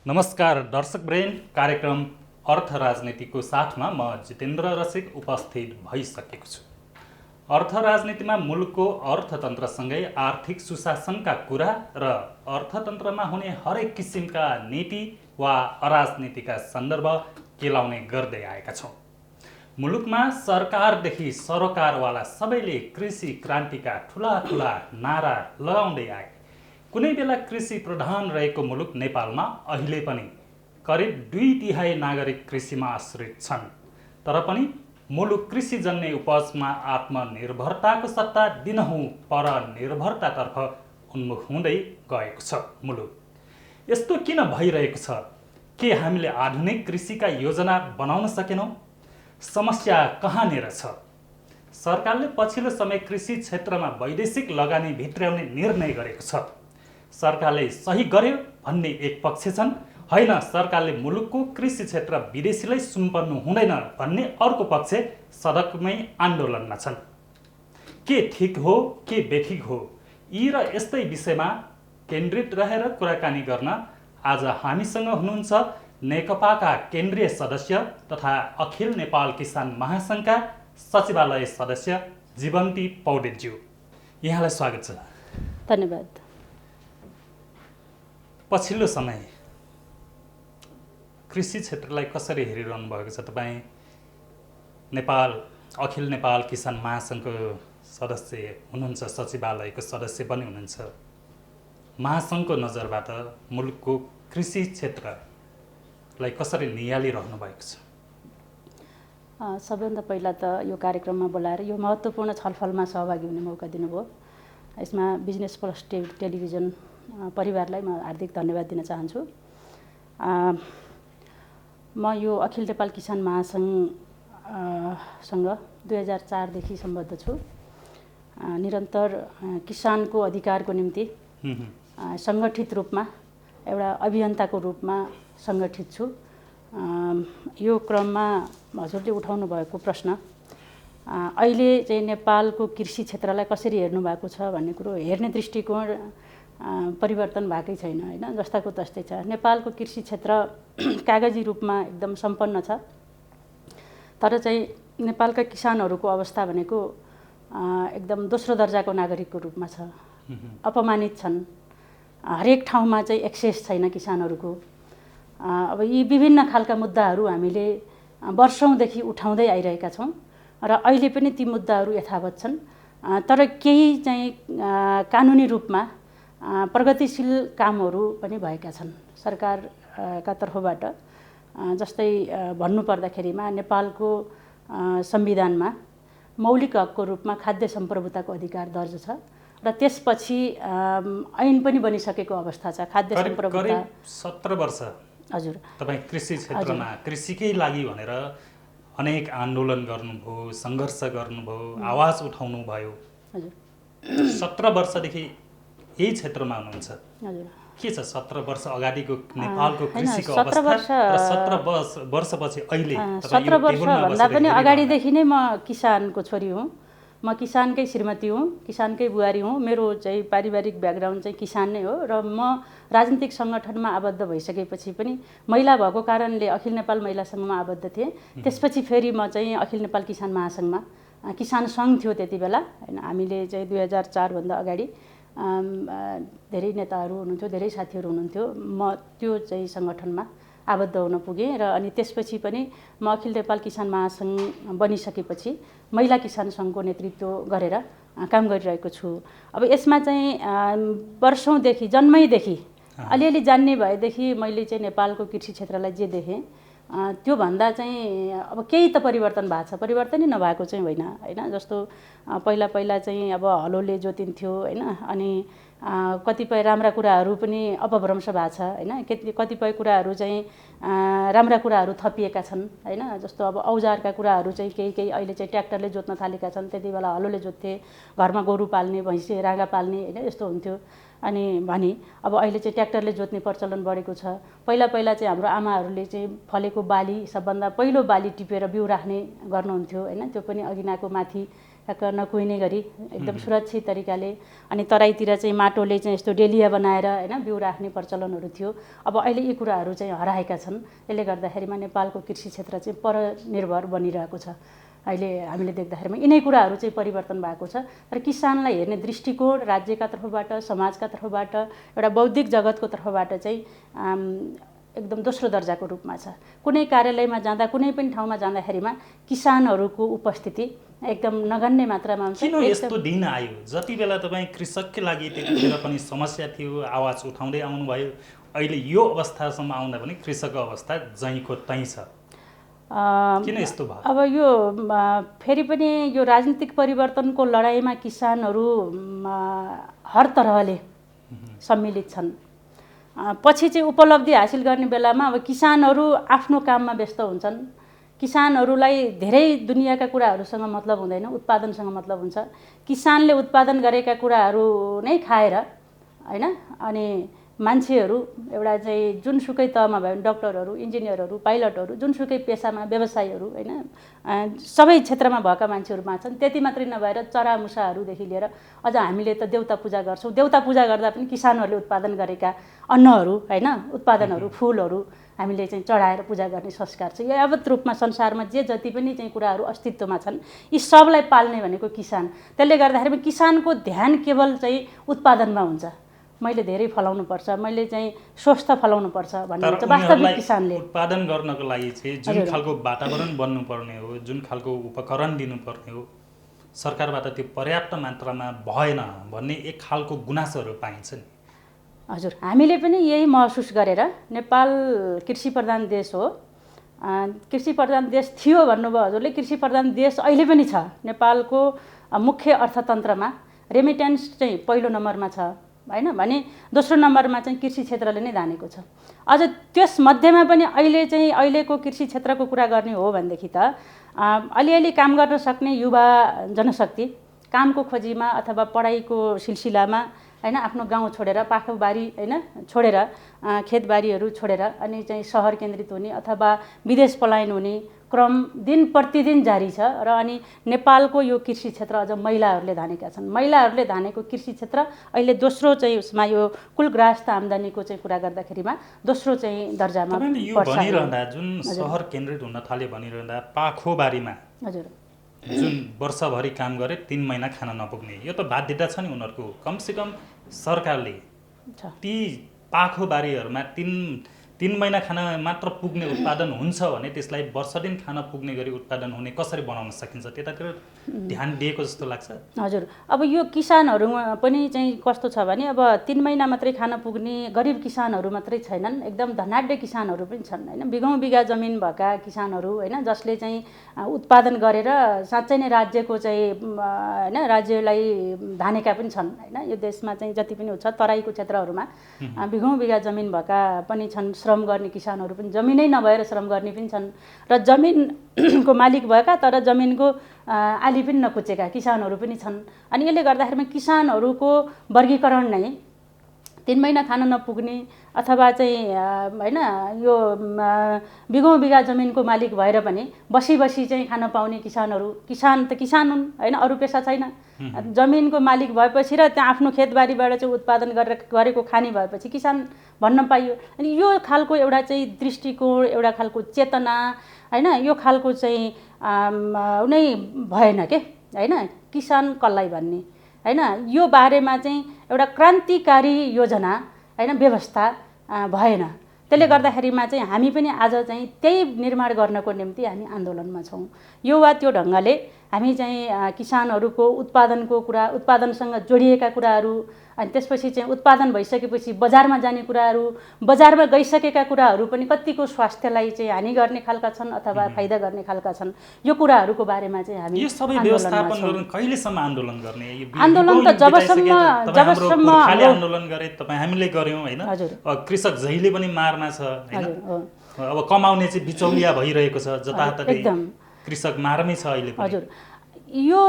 नमस्कार दर्शक ब्रेन कार्यक्रम अर्थ राजनीतिको साथमा म जितेन्द्र रसिक उपस्थित भइसकेको छु। अर्थ राजनीतिमा मुलुकको अर्थतन्त्रसँगै आर्थिक सुशासनका कुरा र अर्थतन्त्रमा हुने हरेक किसिमका नीति वा अराजनीतिका सन्दर्भ केलाउने गर्दै आएका छौँ। मुलुकमा सरकारदेखि सरोकारवाला सबैले कृषि क्रान्तिका ठुला ठुला नारा लगाउँदै आए। कुनै बेला कृषि प्रधान रहेको मुलुक नेपालमा अहिले पनि करिब 2/3 नागरिक कृषिमा आश्रित छन्। तर पनि मुलुक कृषिजन्य उपजमा आत्मनिर्भरताको सट्टा दिनहुँ परनिर्भरतातर्फ उन्मुख हुँदै गएको छ। मुलुक यस्तो किन भइरहेको छ? के हामीले आधुनिक कृषिका योजना बनाउन सकेनौँ? समस्या कहाँनिर छ? सरकारले पछिल्लो समय कृषि क्षेत्रमा वैदेशिक लगानी भित्र्याउने निर्णय गरेको छ। सरकारले सही गर्यो भन्ने एक पक्ष छन्, होइन सरकारले मुलुकको कृषि क्षेत्र विदेशीलाई सुम्पर्नु हुँदैन भन्ने अर्को पक्ष सडकमै आन्दोलनमा छन्। के ठिक हो के बेठिक हो, यी र यस्तै विषयमा केन्द्रित रहेर कुराकानी गर्न आज हामीसँग हुनुहुन्छ नेकपाका केन्द्रीय सदस्य तथा अखिल नेपाल किसान महासङ्घका सचिवालय सदस्य जीवन्ती पौडेलज्यू, यहाँलाई स्वागत छ। धन्यवाद। पछिल्लो समय कृषि क्षेत्रलाई कसरी हेरिरहनु भएको छ? तपाईँ अखिल नेपाल किसान महासङ्घको सदस्य हुनुहुन्छ, सचिवालयको सदस्य पनि हुनुहुन्छ। महासङ्घको नजरबाट मुलुकको कृषि क्षेत्रलाई कसरी नियालिरहनु भएको छ? सबैभन्दा पहिला त यो कार्यक्रममा बोलाएर यो महत्त्वपूर्ण छलफलमा सहभागी हुने मौका दिनुभयो। यसमा बिजनेस प्लस टेलिभिजन परिवारलाई म हार्दिक धन्यवाद दिन चाहन्छु। म यो अखिल नेपाल किसान महासङ्घसँग 2004 सम्बद्ध छु। निरन्तर किसानको अधिकारको निम्ति सङ्गठित रूपमा एउटा अभियन्ताको रूपमा सङ्गठित छु। यो क्रममा हजुरले उठाउनु भएको प्रश्न, अहिले चाहिँ नेपालको कृषि क्षेत्रलाई कसरी हेर्नु भएको छ भन्ने कुरो, हेर्ने दृष्टिकोण परिवर्तन भएकै छैन, होइन, जस्ताको तस्तै छ। नेपालको कृषि क्षेत्र कागजी रूपमा एकदम सम्पन्न छ, तर चाहिँ नेपालका किसानहरूको अवस्था भनेको एकदम दोस्रो दर्जाको नागरिकको रूपमा छ, अपमानित छन्। हरेक ठाउँमा चाहिँ एक्सेस छैन किसानहरूको। अब यी विभिन्न खालका मुद्दाहरू हामीले वर्षौँदेखि उठाउँदै आइरहेका छौँ र अहिले पनि ती मुद्दाहरू यथावत छन्। तर केही चाहिँ कानुनी रूपमा प्रगतिशील कामहरू पनि भएका छन् सरकारका तर्फबाट। जस्तै भन्नुपर्दाखेरिमा नेपालको संविधानमा मौलिक हकको रूपमा खाद्य सम्प्रभुताको अधिकार दर्ज छ र त्यसपछि ऐन पनि बनिसकेको अवस्था छ। खाद्य सम्प्रभुता 17 वर्ष हजुर तपाईँ कृषि क्षेत्रमा कृषिकै लागि भनेर अनेक आन्दोलन गर्नुभयो, सङ्घर्ष गर्नुभयो, आवाज उठाउनु भयो। हजुर 17 वर्षदेखि यही क्षेत्रमा हुनुहुन्छ। हजुर के छ 17 वर्ष अगाडिको नेपालको कृषिको अवस्था र 17 वर्षपछि अहिले? 17 वर्षभन्दा पनि अगाडिदेखि नै म किसानको छोरी हुँ, म किसानकै श्रीमती हुँ, किसानकै बुहारी हुँ। मेरो चाहिँ पारिवारिक ब्याकग्राउन्ड चाहिँ किसान नै हो र म राजनीतिक सङ्गठनमा आबद्ध भइसकेपछि पनि महिला भएको कारणले अखिल नेपाल महिला सङ्घमा आबद्ध थिएँ। त्यसपछि फेरि म चाहिँ अखिल नेपाल किसान महासङ्घमा, किसान सङ्घ थियो त्यति बेला, होइन। हामीले चाहिँ 2004 भन्दा अगाडि धेरै नेताहरू हुनुहुन्थ्यो, धेरै साथीहरू हुनुहुन्थ्यो। म त्यो चाहिँ सङ्गठनमा आबद्ध हुन पुगेँ र अनि त्यसपछि पनि म अखिल नेपाल किसान महासङ्घ बनिसकेपछि महिला किसान सङ्घको नेतृत्व गरेर काम गरिरहेको छु। अब यसमा चाहिँ वर्षौँदेखि, जन्मैदेखि अलिअलि जान्ने भएदेखि मैले चाहिँ नेपालको कृषि क्षेत्रलाई जे देखेँ त्योभन्दा चाहिँ अब केही त परिवर्तन भएको छ, परिवर्तनै नभएको चाहिँ होइन, होइन। जस्तो पहिला चाहिँ अब हलोले जोतिन्थ्यो, होइन, अनि कतिपय राम्रा कुराहरू पनि अपभ्रंश भएको छ, होइन। कतिपय कुराहरू चाहिँ राम्रा कुराहरू थपिएका छन्, होइन। जस्तो अब औजारका कुराहरू चाहिँ केही अहिले चाहिँ ट्र्याक्टरले जोत्न थालेका छन्। त्यति बेला हलोले जोत्थे, घरमा गोरु पाल्ने, भैँसी राँगा पाल्ने, होइन, यस्तो हुन्थ्यो। अनि अब अहिले चाहिँ ट्र्याक्टरले जोत्ने प्रचलन बढेको छ। पहिला चाहिँ हाम्रो आमाहरूले चाहिँ फलेको बाली सबभन्दा पहिलो बाली टिपेर बिउ राख्ने गर्नुहुन्थ्यो, होइन। त्यो पनि अघिनाको माथि ठ्याक्क नकुहिने गरी एकदम सुरक्षित तरिकाले, अनि तराईतिर चाहिँ माटोले चाहिँ यस्तो डेलिया बनाएर होइन बिउ राख्ने प्रचलनहरू थियो। अब अहिले यी कुराहरू चाहिँ हराएका छन्। यसले गर्दाखेरिमा नेपालको कृषि क्षेत्र चाहिँ परनिर्भर बनिरहेको छ। अहिले हामीले देख्दाखेरिमा यिनै कुराहरू चाहिँ परिवर्तन भएको छ। र किसानलाई हेर्ने दृष्टिकोण राज्यका तर्फबाट, समाजका तर्फबाट, एउटा बौद्धिक जगतको तर्फबाट चाहिँ एकदम दोस्रो दर्जाको रूपमा छ। कुनै कार्यालयमा जाँदा, कुनै पनि ठाउँमा जाँदाखेरिमा किसानहरूको उपस्थिति एकदम नगन्य मात्रामा हुन्छ। किन यस्तो दिन आयो? जति बेला तपाईँ कृषककै लागि त्यतिखेर पनि समस्या थियो, आवाज उठाउँदै आउनुभयो, अहिले यो अवस्थासम्म आउँदा पनि कृषकको अवस्था जहीँको तहीँ छ। किन यस्तो भयो? अब यो फेरि पनि यो राजनीतिक परिवर्तनको लडाइँमा किसानहरू हर तरहले सम्मिलित छन्। पछि चाहिँ उपलब्धि हासिल गर्ने बेलामा अब किसानहरू आफ्नो काममा व्यस्त हुन्छन्। किसानहरूलाई धेरै दुनियाँका कुराहरूसँग मतलब हुँदैन, उत्पादनसँग मतलब हुन्छ। किसानले उत्पादन गरेका कुराहरू नै खाएर होइन, अनि मान्छेहरू एउटा चाहिँ जुनसुकै तहमा भयो भने डक्टरहरू, इन्जिनियरहरू, पाइलटहरू, जुनसुकै पेसामा व्यवसायीहरू होइन, सबै क्षेत्रमा भएका मान्छेहरू बाँच्छन्। त्यति मात्रै नभएर चरामुसाहरूदेखि लिएर अझ हामीले त देउता पूजा गर्छौँ। देउता पूजा गर्दा पनि किसानहरूले उत्पादन गरेका अन्नहरू होइन, उत्पादनहरू, फुलहरू हामीले चाहिँ चढाएर पूजा गर्ने संस्कार छ। यावत रूपमा संसारमा जे जति पनि चाहिँ कुराहरू अस्तित्वमा छन्, यी सबलाई पाल्ने भनेको किसान। त्यसले गर्दाखेरि किसानको ध्यान केवल चाहिँ उत्पादनमा हुन्छ। मैले धेरै फलाउनु पर्छ, मैले चाहिँ स्वस्थ फलाउनु पर्छ भन्ने हुन्छ वास्तविक किसानले। उत्पादन गर्नको लागि चाहिँ जुन खालको वातावरण बन्नुपर्ने हो, जुन खालको उपकरण दिनुपर्ने हो, सरकारबाट त्यो पर्याप्त मात्रामा भएन भन्ने एक खालको गुनासोहरू पाइन्छ नि। हजुर, हामीले पनि यही महसुस गरेर, नेपाल कृषि प्रधान देश हो, कृषि प्रधान देश थियो भन्नुभयो हजुरले, कृषि प्रधान देश अहिले पनि छ। नेपालको मुख्य अर्थतन्त्रमा रेमिटेन्स चाहिँ पहिलो नम्बरमा छ होइन, भने दोस्रो नम्बरमा चाहिँ कृषि क्षेत्रले नै धानेको छ। अझ त्यस मध्येमा पनि अहिलेको कृषि क्षेत्रको कुरा गर्ने हो भनेदेखि त अलिअलि काम गर्न सक्ने युवा जनशक्ति कामको खोजीमा अथवा पढाइको सिलसिलामा होइन आफ्नो गाउँ छोडेर, पाखोबारी होइन छोडेर, खेतबारीहरू छोडेर अनि चाहिँ सहर केन्द्रित हुने अथवा विदेश पलायन हुने क्रम दिन प्रतिदिन जारी छ। र अनि नेपालको यो कृषि क्षेत्र अझ महिलाहरूले धानेका छन्। महिलाहरूले धानेको कृषि क्षेत्र अहिले दोस्रो चाहिँ उसमा यो कुल ग्राहस्थ आम्दानीको चाहिँ कुरा गर्दाखेरिमा दोस्रो चाहिँ दर्जामा पर्छ। भनिरहँदा जुन सहर केन्द्रित हुन थाल्यो भनिरहँदा पाखोबारीमा हजुर जुन वर्षभरि काम गरे 3 महिना खान नपुग्ने, यो त बाध्यता छ नि उनीहरूको। कमसेकम सरकारले ती पाखोबारीहरूमा 3 महिना खाना मात्र पुग्ने उत्पादन हुन्छ भने त्यसलाई वर्ष दिन खान पुग्ने गरी उत्पादन हुने कसरी बनाउन सकिन्छ, त्यतातिर ध्यान दिएको जस्तो लाग्छ। हजुर, अब यो किसानहरूमा पनि चाहिँ कस्तो छ भने अब 3 महिना मात्रै खान पुग्ने गरिब किसानहरू मात्रै छैनन्, एकदम धनाढ्य किसानहरू पनि छन् होइन, बिघौँ बिघा जमिन भएका किसानहरू होइन, जसले चाहिँ उत्पादन गरेर साँच्चै नै राज्यको चाहिँ होइन राज्यलाई धानेका पनि छन् होइन। यो देशमा चाहिँ जति पनि छ तराईको क्षेत्रहरूमा बिघौँ बिघा जमिन भएका पनि छन्, श्रम गर्ने किसानहरू पनि, जमिनै नभएर श्रम गर्ने पनि छन्, र जमिनको मालिक भएका तर जमिनको आली पनि नकुचेका किसानहरू पनि छन्। अनि यसले गर्दाखेरिमा किसानहरूको वर्गीकरण नै 3 महिना खान नपुग्ने अथवा चाहिँ होइन यो बिघौँ बिघा जमिनको मालिक भएर पनि बसी बसी चाहिँ खान पाउने किसानहरू, किसान त किसान हुन् होइन, अरू पेसा छैन। जमिनको मालिक भएपछि र त्यहाँ आफ्नो खेतबारीबाट चाहिँ उत्पादन गरेको खाने भएपछि किसान भन्न पाइयो। अनि यो खालको एउटा चाहिँ दृष्टिकोण, एउटा खालको चेतना होइन, यो खालको चाहिँ नै भएन के होइन, किसान कसलाई भन्ने होइन, यो बारेमा चाहिँ एउटा क्रान्तिकारी योजना होइन व्यवस्था भएन। त्यसले गर्दाखेरिमा चाहिँ हामी पनि आज चाहिँ त्यही निर्माण गर्नको निम्ति हामी आन्दोलनमा छौँ। यो वा त्यो ढङ्गले हामी चाहिँ किसानहरूको उत्पादनको कुरा, उत्पादनसँग जोडिएका कुराहरू, अनि त्यसपछि चाहिँ उत्पादन भइसकेपछि बजारमा जाने कुराहरू, बजारमा गइसकेका कुराहरू पनि कतिको स्वास्थ्यलाई चाहिँ हानि गर्ने खालका छन् अथवा फाइदा गर्ने खालका छन्, यो कुराहरूको बारेमा चाहिँ हामी यो सबै व्यवस्थापन गर्न कहिलेसम्म आन्दोलन गर्ने? आन्दोलन त जबसम्म खाली आन्दोलन गरे तपाईँ हामीले गर्यौँ होइन, कृषक जहिले पनि मारमा छ होइन, अब कमाउने चाहिँ बिचौलिया भइरहेको छ, जताततै कृषक मारमै छ अहिले पनि। हजुर, यो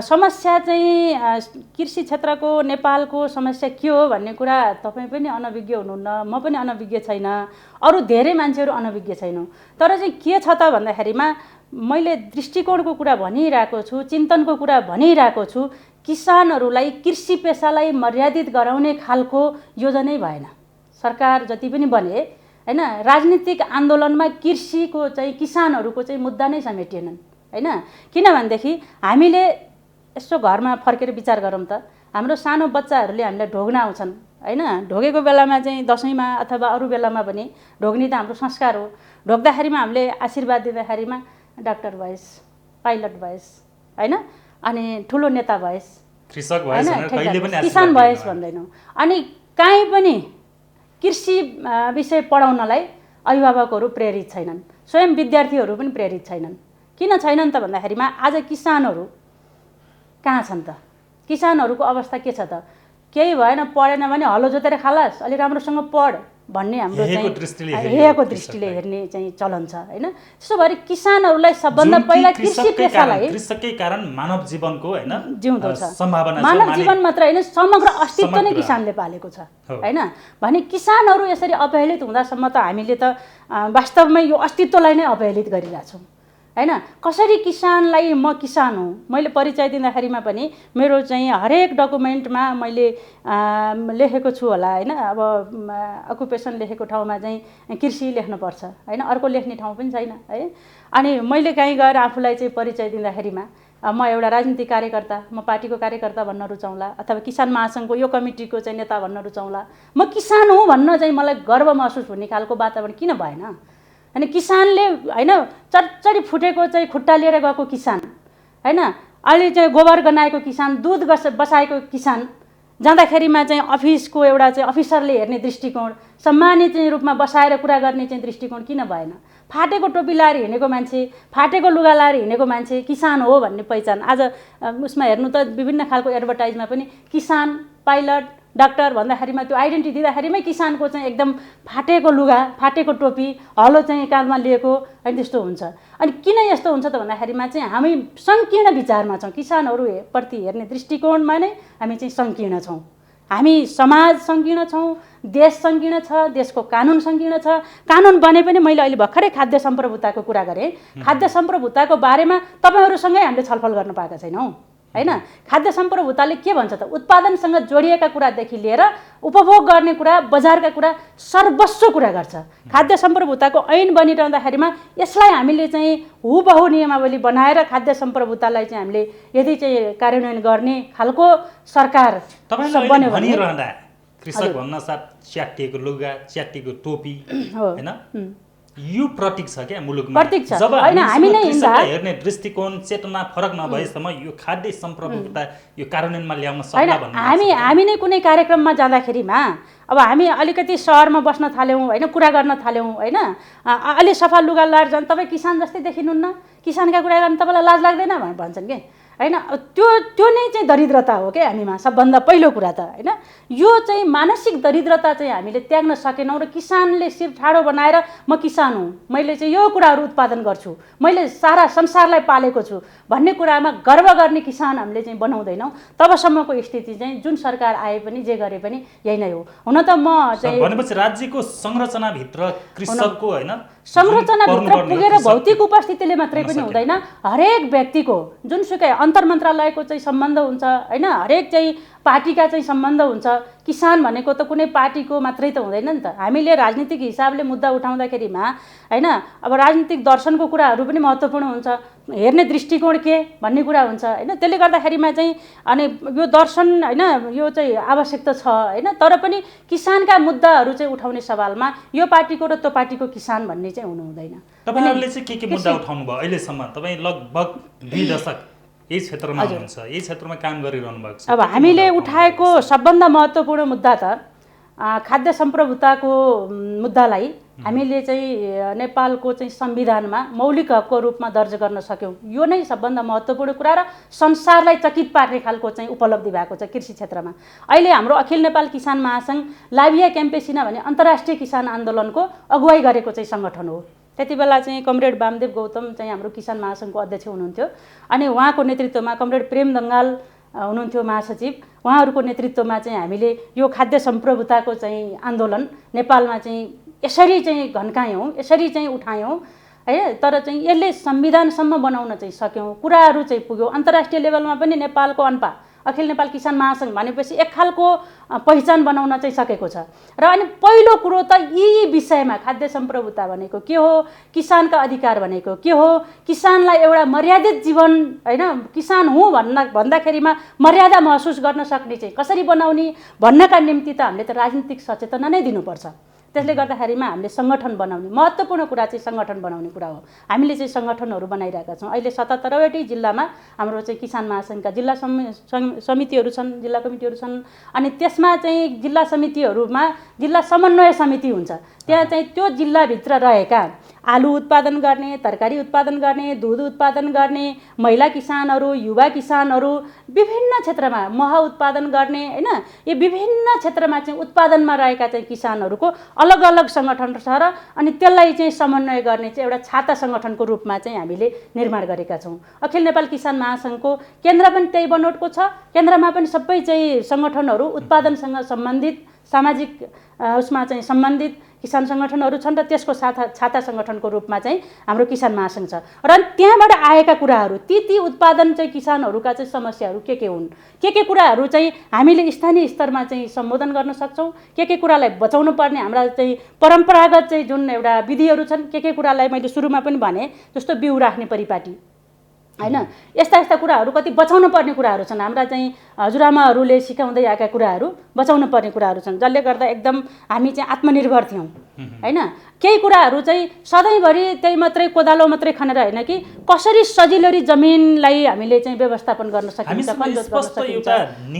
समस्या चाहिँ कृषि क्षेत्रको नेपालको समस्या के हो भन्ने कुरा तपाईँ पनि अनभिज्ञ हुनुहुन्न, म पनि अनभिज्ञ छैन, अरू धेरै मान्छेहरू अनभिज्ञ छैनौँ। तर चाहिँ के छ त भन्दाखेरिमा मैले दृष्टिकोणको कुरा भनिरहेको छु, चिन्तनको कुरा भनिरहेको छु। किसानहरूलाई कृषि पेसालाई मर्यादित गराउने खालको योजनै भएन। सरकार जति पनि बने हैन, राजनीतिक आन्दोलनमा कृषिको चाहिँ किसानहरूको चाहिँ मुद्दा नै समेटिएनन् हैन। किनभनेदेखि हामीले यसो घरमा फर्केर विचार गरौँ त, हाम्रो सानो बच्चाहरूले हामीलाई ढोग्न आउँछन् हैन। ढोगेको बेलामा चाहिँ दसैँमा अथवा अरू बेलामा पनि ढोग्ने त हाम्रो संस्कार हो। ढोग्दाखेरिमा हामीले आशीर्वाद दिँदाखेरिमा डाक्टर भएस्, पाइलट भएस् हैन, अनि ठुलो नेता भएस्, कृषक भएस् भनेर कहिले पनि किसान भएस् भन्दैनौँ। अनि काहीँ पनि कृषि विषय पढाउनलाई अभिभावकहरू प्रेरित छैनन्, स्वयं विद्यार्थीहरू पनि प्रेरित छैनन्। किन छैनन् त भन्दाखेरिमा आज किसानहरू कहाँ छन् त? किसानहरूको अवस्था के छ त? केही भएन, पढेन भने हलो जोतेर खालास्, अलि राम्रोसँग पढ भन्ने हाम्रो चाहिँ हेयको दृष्टिले हेर्ने चाहिँ चलन छ हैन। त्यसो भएर किसानहरूलाई सबभन्दा पहिला कृषि पेसालाई, कृषककै कारण मानव जीवनको हैन जिउँदो छ, सम्भावना छ। मानव जीवन मात्र हैन, समग्र अस्तित्व नै किसानले पालेको छ हैन। भने किसानहरू यसरी अपहेलित हुँदासम्म त हामीले त वास्तवमै यो अस्तित्वलाई नै अपहेलित गरिरहेछौँ हैन। कसरी किसानलाई म किसान हुँ, मैले परिचय दिँदाखेरिमा पनि मेरो चाहिँ हरेक डकुमेन्टमा मैले लेखेको छु होला हैन। अब अकुपेसन लेखेको ठाउँमा चाहिँ कृषि लेख्नुपर्छ हैन, अर्को लेख्ने ठाउँ पनि छैन है। अनि मैले कहीँ गएर आफूलाई चाहिँ परिचय दिँदाखेरिमा म एउटा राजनीतिक कार्यकर्ता, म पार्टीको कार्यकर्ता भन्न रुचाउँला, अथवा किसान महासङ्घको यो कमिटीको चाहिँ नेता भन्न रुचाउँला। म किसान हुँ भन्न चाहिँ मलाई गर्व महसुस हुने खालको वातावरण किन भएन? अनि किसानले हैन, चडचडी फुटेको चाहिँ खुट्टा लिएर गएको किसान हैन, अलि चाहिँ गोबर गनाएको किसान, दुध बसाएको किसान जाँदाखेरिमा चाहिँ अफिसको एउटा चाहिँ अफिसरले हेर्ने दृष्टिकोण, सम्मानित चाहिँ रूपमा बसाएर कुरा गर्ने चाहिँ दृष्टिकोण किन भएन? फाटेको टोपी लाएर हिँडेको मान्छे, फाटेको लुगा लाएर हिँडेको मान्छे किसान हो भन्ने पहिचान आज उसमा हेर्नु त विभिन्न खालको एडभर्टाइजमा पनि किसान, पाइलट, डाक्टर भन्दाखेरिमा त्यो आइडेन्टिटी दिँदाखेरिमै किसानको चाहिँ एकदम फाटेको लुगा, फाटेको टोपी, हलो चाहिँ काँधमा लिएको अनि त्यस्तो हुन्छ। अनि किन यस्तो हुन्छ त भन्दाखेरिमा चाहिँ हामी सङ्कीर्ण विचारमा छौँ। किसानहरू प्रति हेर्ने दृष्टिकोणमा नै हामी चाहिँ सङ्कीर्ण छौँ। हामी समाज सङ्कीर्ण छौँ, देश सङ्कीर्ण छ, देशको कानुन सङ्कीर्ण छ। कानुन बने पनि मैले अहिले भर्खरै खाद्य सम्प्रभुताको कुरा गरेँ। खाद्य सम्प्रभुताको बारेमा तपाईँहरूसँगै हामीले छलफल गर्न पाएका छैनौँ हैन। खाद्य सम्प्रभुताले के भन्छ त? उत्पादनसँग जोडिएका कुरादेखि लिएर उपभोग गर्ने कुरा, बजारका कुरा, सर्वस्व कुरा गर्छ। खाद्य सम्प्रभुताको ऐन बनिरहँदाखेरिमा यसलाई हामीले चाहिँ हुबहु नियमावली बनाएर खाद्य सम्प्रभुतालाई चाहिँ हामीले यदि चाहिँ कार्यान्वयन गर्ने खालको सरकार बन्यो भने कृषक भन्न साथ च्याटिएको लुगा, च्याटिएको टोपी हैन, यो प्रतीक छ क्या मुलुकमा। जब हामी हेर्ने दृष्टिकोण चेतना फरक नभएसम्म यो खाद्य सम्प्रभुता यो कार्यान्वयनमा ल्याउन सक्ला भन्ने हामी नै कुनै कार्यक्रममा जाँदाखेरिमा अब हामी अलिकति सहरमा बस्न थाल्यौँ हैन, कुरा गर्न थाल्यौँ हैन, अलि सफा लुगा लाएर झन् तपाईँ किसान जस्तै देखिनुहुन्न, किसानका कुरा गर्न तपाईँलाई लाज लाग्दैन भनेर भन्छन् के हैन। त्यो नै चाहिँ दरिद्रता हो क्या हामीमा सबभन्दा पहिलो कुरा त हैन। यो चाहिँ मानसिक दरिद्रता चाहिँ हामीले त्याग्न सकेनौँ र किसानले शिर ठाडो बनाएर म किसान हुँ, मैले चाहिँ यो कुराहरू उत्पादन गर्छु, मैले सारा संसारलाई पालेको छु भन्ने कुरामा गर्व गर्ने किसान हामीले चाहिँ बनाउँदैनौँ। तबसम्मको स्थिति चाहिँ जुन सरकार आए पनि जे गरे पनि यही नै हो। हुन त म चाहिँ भनेपछि राज्यको संरचनाभित्र कृषकको हैन, संरचनाभित्र पुगेर भौतिक उपस्थितिले मात्रै पनि हुँदैन। हरेक व्यक्तिको जुनसुकै अन्तर मन्त्रालयको चाहिँ सम्बन्ध हुन्छ हैन, हरेक चाहिँ पार्टीका चाहिँ सम्बन्ध हुन्छ। किसान भनेको त कुनै पार्टीको मात्रै त हुँदैन नि त। हामीले राजनीतिक हिसाबले मुद्दा उठाउँदाखेरिमा हैन, अब राजनीतिक दर्शनको कुराहरू पनि महत्त्वपूर्ण हुन्छ, हेर्ने दृष्टिकोण के भन्ने कुरा हुन्छ हैन। त्यसले गर्दाखेरिमा चाहिँ अनि यो दर्शन हैन, यो चाहिँ आवश्यकता छ हैन। तर पनि किसानका मुद्दाहरू चाहिँ उठाउने सवालमा यो पार्टीको र त्यो पार्टीको किसान भन्ने चाहिँ हुनु हुँदैन। तपाईहरुले चाहिँ के मुद्दा उठाउनु भयो अहिलेसम्म? तपाई लगभग 2 दशक यही क्षेत्रमा हुनुहुन्छ, यही क्षेत्रमा काम गरिरहनु भएको छ। अब हामीले उठाएको सबभन्दा महत्त्वपूर्ण मुद्दा त खाद्य सम्प्रभुताको मुद्दालाई हामीले चाहिँ नेपालको चाहिँ संविधानमा मौलिक हकको रूपमा दर्ज गर्न सक्यौँ। यो नै सबभन्दा महत्त्वपूर्ण कुरा र संसारलाई चकित पार्ने खालको चाहिँ उपलब्धि भएको छ कृषि क्षेत्रमा। अहिले हाम्रो अखिल नेपाल किसान महासङ्घ लाभिया क्याम्पेसिना भन्ने अन्तर्राष्ट्रिय किसान आन्दोलनको अगुवाई गरेको चाहिँ सङ्गठन हो। त्यति बेला चाहिँ कमरेड वामदेव गौतम चाहिँ हाम्रो किसान महासङ्घको अध्यक्ष हुनुहुन्थ्यो अनि उहाँको नेतृत्वमा कमरेड प्रेम दङ्गाल हुनुहुन्थ्यो महासचिव। उहाँहरूको नेतृत्वमा चाहिँ हामीले यो खाद्य सम्प्रभुताको चाहिँ आन्दोलन नेपालमा चाहिँ यसरी चाहिँ घन्कायौँ, यसरी चाहिँ उठायौँ है। तर चाहिँ यसले संविधानसम्म बनाउन चाहिँ सक्यौँ, कुराहरू चाहिँ पुग्यो। अन्तर्राष्ट्रिय लेभलमा पनि नेपालको अनपा अखिल नेपाल किसान महासङ्घ भनेपछि एक खालको पहिचान बनाउन चाहिँ सकेको छ। र अनि पहिलो कुरो त यी विषयमा खाद्य सम्प्रभुता भनेको के हो, किसानका अधिकार भनेको के हो, किसानलाई एउटा मर्यादित जीवन हैन किसान हुँ भन्दाखेरिमा मर्यादा महसुस गर्न सक्ने चाहिँ कसरी बनाउने भन्नका निम्ति त हामीले त राजनीतिक सचेतना नै दिनुपर्छ। त्यसले गर्दाखेरिमा हामीले सङ्गठन बनाउने महत्त्वपूर्ण कुरा चाहिँ सङ्गठन बनाउने कुरा हो। हामीले चाहिँ सङ्गठनहरू बनाइरहेका छौँ। अहिले 77वटै जिल्लामा हाम्रो चाहिँ किसान महासङ्घका जिल्ला समितिहरू छन्, जिल्ला कमिटीहरू छन्। अनि त्यसमा चाहिँ जिल्ला समितिहरूमा जिल्ला समन्वय समिति हुन्छ। त्यहाँ चाहिँ त्यो जिल्लाभित्र रहेका आलु उत्पादन गर्ने, तरकारी उत्पादन गर्ने, दुध उत्पादन गर्ने महिला किसानहरू, युवा किसानहरू, विभिन्न क्षेत्रमा मह उत्पादन गर्ने हैन, यो विभिन्न क्षेत्रमा चाहिँ उत्पादनमा रहेका चाहिँ किसानहरूको अलग अलग सङ्गठन छ र अनि त्यसलाई चाहिँ समन्वय गर्ने चाहिँ एउटा छाता सङ्गठनको रूपमा चाहिँ हामीले निर्माण गरेका छौँ। अखिल नेपाल किसान महासङ्घको केन्द्र पनि त्यही बनोटको छ। केन्द्रमा पनि सबै चाहिँ सङ्गठनहरू उत्पादनसँग सम्बन्धित सामाजिक उसमा चाहिँ सम्बन्धित किसान सङ्गठनहरू छन् र त्यसको छाता सङ्गठनको रूपमा चाहिँ हाम्रो किसान महासङ्घ छ। र त्यहाँबाट आएका कुराहरू ती उत्पादन चाहिँ किसानहरूका चाहिँ समस्याहरू के हुन्, के कुराहरू चाहिँ हामीले स्थानीय स्तरमा चाहिँ सम्बोधन गर्न सक्छौँ, के कुरालाई बचाउनु पर्ने हाम्रा चाहिँ परम्परागत चाहिँ जुन एउटा विधिहरू छन्, के कुरालाई मैले सुरुमा पनि भने जस्तो बिउ राख्ने परिपाटी हैन, यस्ता कुराहरू कति बचाउनु पर्ने कुराहरू छन्। हाम्रा चाहिँ हजुरआमाहरूले सिकाउँदै आएका कुराहरू बचाउनु पर्ने कुराहरू छन्, जसले गर्दा एकदम हामी चाहिँ आत्मनिर्भर थियौँ हैन। केही कुराहरू चाहिँ सधैँभरि त्यही मात्रै कोदालो मात्रै खनेर हैन कि कसरी सजिलै जमिनलाई हामीले चाहिँ व्यवस्थापन गर्न सकिन्छ,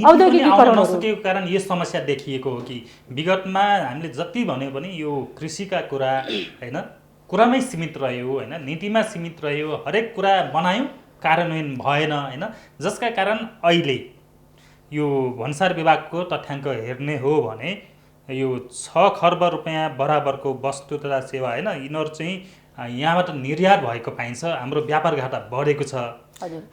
औद्योगिकीकरण नसकेको कारण यो समस्या देखिएको हो कि विगतमा हामीले जति भन्यो भने यो कृषिका कुरा हैन कुरामै सीमित रह्यो हैन, नीतिमा सीमित रह्यो, हरेक कुरा बनायो कार्यान्वयन भएन हैन, जसका कारण अहिले यो भन्सार विभागको तथ्याङ्क हेर्ने हो भने यो 6 खर्ब रुपैयाँ बराबरको वस्तु तथा सेवा हैन यिनीहरू चाहिँ यहाँबाट निर्यात भएको पाइन्छ। हाम्रो व्यापार घाटा बढेको छ।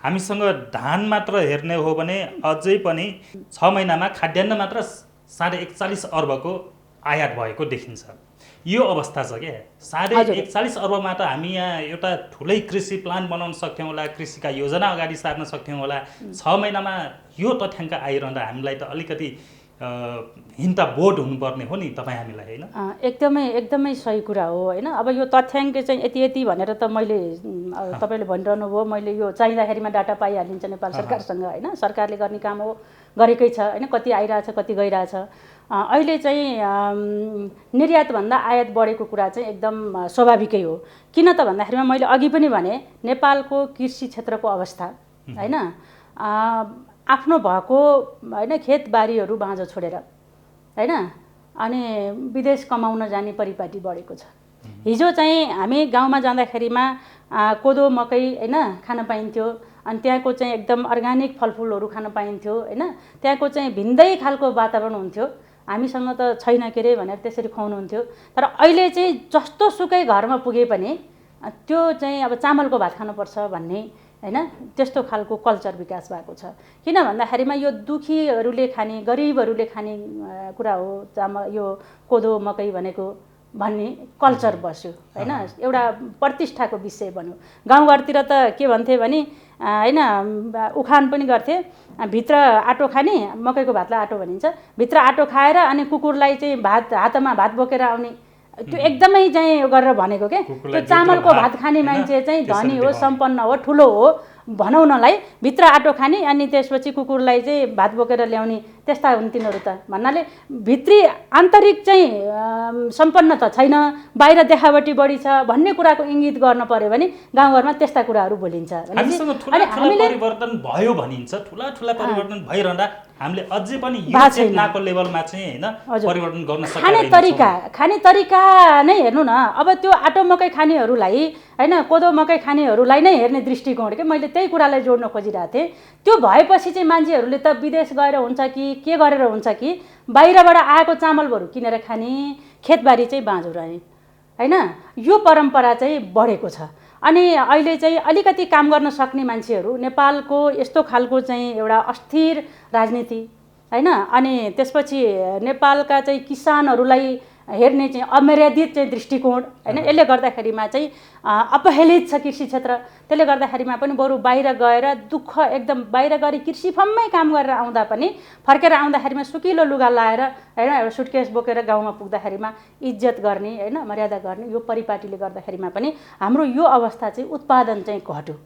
हामीसँग धान मात्र हेर्ने हो भने अझै पनि 6 महिनामा खाद्यान्न मात्र 41.5 अर्बको आयात भएको देखिन्छ। यो अवस्था छ क्या। 41.5 अर्बमा त हामी यहाँ एउटा ठुलै कृषि प्लान बनाउन सक्थ्यौँ होला, कृषिका योजना अगाडि सार्न सक्थ्यौँ होला। 6 महिनामा यो तथ्याङ्क आइरहँदा हामीलाई त अलिकति हिन्ता बोर्ड हुनुपर्ने हो नि तपाईँ हामीलाई हैन। एकदमै सही कुरा हो हैन। अब यो तथ्याङ्क चाहिँ यति भनेर त मैले तपाईँले भनिरहनु भयो, मैले यो चाहिँदाखेरिमा डाटा पाइहालिन्छ नेपाल सरकारसँग हैन। सरकारले गर्ने काम हो, गरेकै छ हैन, कति आइरहेछ कति गइरहेछ। अहिले चाहिँ निर्यातभन्दा आयात बढेको कुरा चाहिँ एकदम स्वाभाविकै हो। किन त भन्दाखेरिमा मैले अघि पनि भने नेपालको कृषि क्षेत्रको अवस्था हैन, आफ्नो भएको हैन खेतबारीहरू बाँझो छोडेर हैन अनि विदेश कमाउन जाने परिपाटी बढेको छ। हिजो चाहिँ हामी गाउँमा जाँदाखेरिमा कोदो मकै हैन खान पाइन्थ्यो, अनि त्यहाँको चाहिँ एकदम अर्ग्यानिक फलफुलहरू खान पाइन्थ्यो हैन, त्यहाँको चाहिँ भिन्दै खालको वातावरण हुन्थ्यो। हामीसँग त छैन के रे भनेर त्यसरी खुवाउनुहुन्थ्यो। तर अहिले चाहिँ जस्तो सुकै घरमा पुगे पनि त्यो चाहिँ अब चामलको भात खानुपर्छ भन्ने हैन त्यस्तो खालको कल्चर विकास भएको छ। किन भन्दाखेरिमा यो दुखीहरूले खाने, गरिबहरूले खाने कुरा हो चामल, यो कोदो मकै भनेको भन्ने कल्चर बस्यो हैन, एउटा प्रतिष्ठाको विषय बन्यो। गाउँघरतिर त के भन्थे भने हैन उखान पनि गर्थे, भित्र आटो खाने, मकैको भातलाई आटो भनिन्छ, भित्र आटो खाएर अनि कुकुरलाई चाहिँ हातमा भात बोकेर आउने, त्यो एकदमै चाहिँ गरेर भनेको के। त्यो चामलको भात खाने मान्छे चाहिँ धनी हो, सम्पन्न हो, ठुलो हो भनाउनलाई भित्र आटो खाने अनि त्यसपछि कुकुरलाई चाहिँ भात बोकेर ल्याउने, त्यस्ता हुन् तिनीहरू त भन्नाले भित्री आन्तरिक चाहिँ सम्पन्न त छैन, बाहिर देखावटी बढी छ भन्ने कुराको इङ्गित गर्न पर्यो भने गाउँघरमा त्यस्ता कुराहरू बोलिन्छ। हामीले परिवर्तन भयो भनिन्छ, ठुला परिवर्तन भइरहँदा हामीले अझै पनि यो चेतनाको लेभलमा चाहिँ हैन परिवर्तन गर्न सकिरहेको खाने तरिका नै हेर्नु न। अब त्यो आटो मकै खानेहरूलाई हैन कोदो मकै खानेहरूलाई नै हेर्ने दृष्टिकोण के मैले त्यही कुरालाई जोड्न खोजिरहेको थिएँ। त्यो भएपछि चाहिँ मान्छेहरूले त विदेश गएर हुन्छ कि के गरेर हुन्छ कि बाहिरबाट आएको चामलहरू किनेर खाने, खेतबारी चाहिँ बाँझो रहने हैन, यो परम्परा चाहिँ बढेको छ। अनि अहिले चाहिँ अलिकति काम गर्न सक्ने मान्छेहरू नेपालको यस्तो खालको चाहिँ एउटा अस्थिर राजनीति हैन, अनि त्यसपछि नेपालका चाहिँ किसानहरूलाई हेर्ने चाहिँ अमर्यादित चाहिँ दृष्टिकोण हैन, यसले गर्दाखेरिमा चाहिँ अपहेलित छ कृषि क्षेत्र। त्यसले गर्दाखेरिमा पनि बरु बाहिर गएर दुःख एकदम बाहिर गएर कृषि फर्ममै काम गरेर आउँदा पनि फर्केर आउँदाखेरिमा सुकिलो लुगा लाएर हैन एउटा सुटकेस बोकेर गाउँमा पुग्दाखेरिमा इज्जत गर्ने हैन मर्यादा गर्ने यो परिपाटीले गर्दाखेरिमा पनि हाम्रो यो अवस्था चाहिँ उत्पादन चाहिँ घट्यो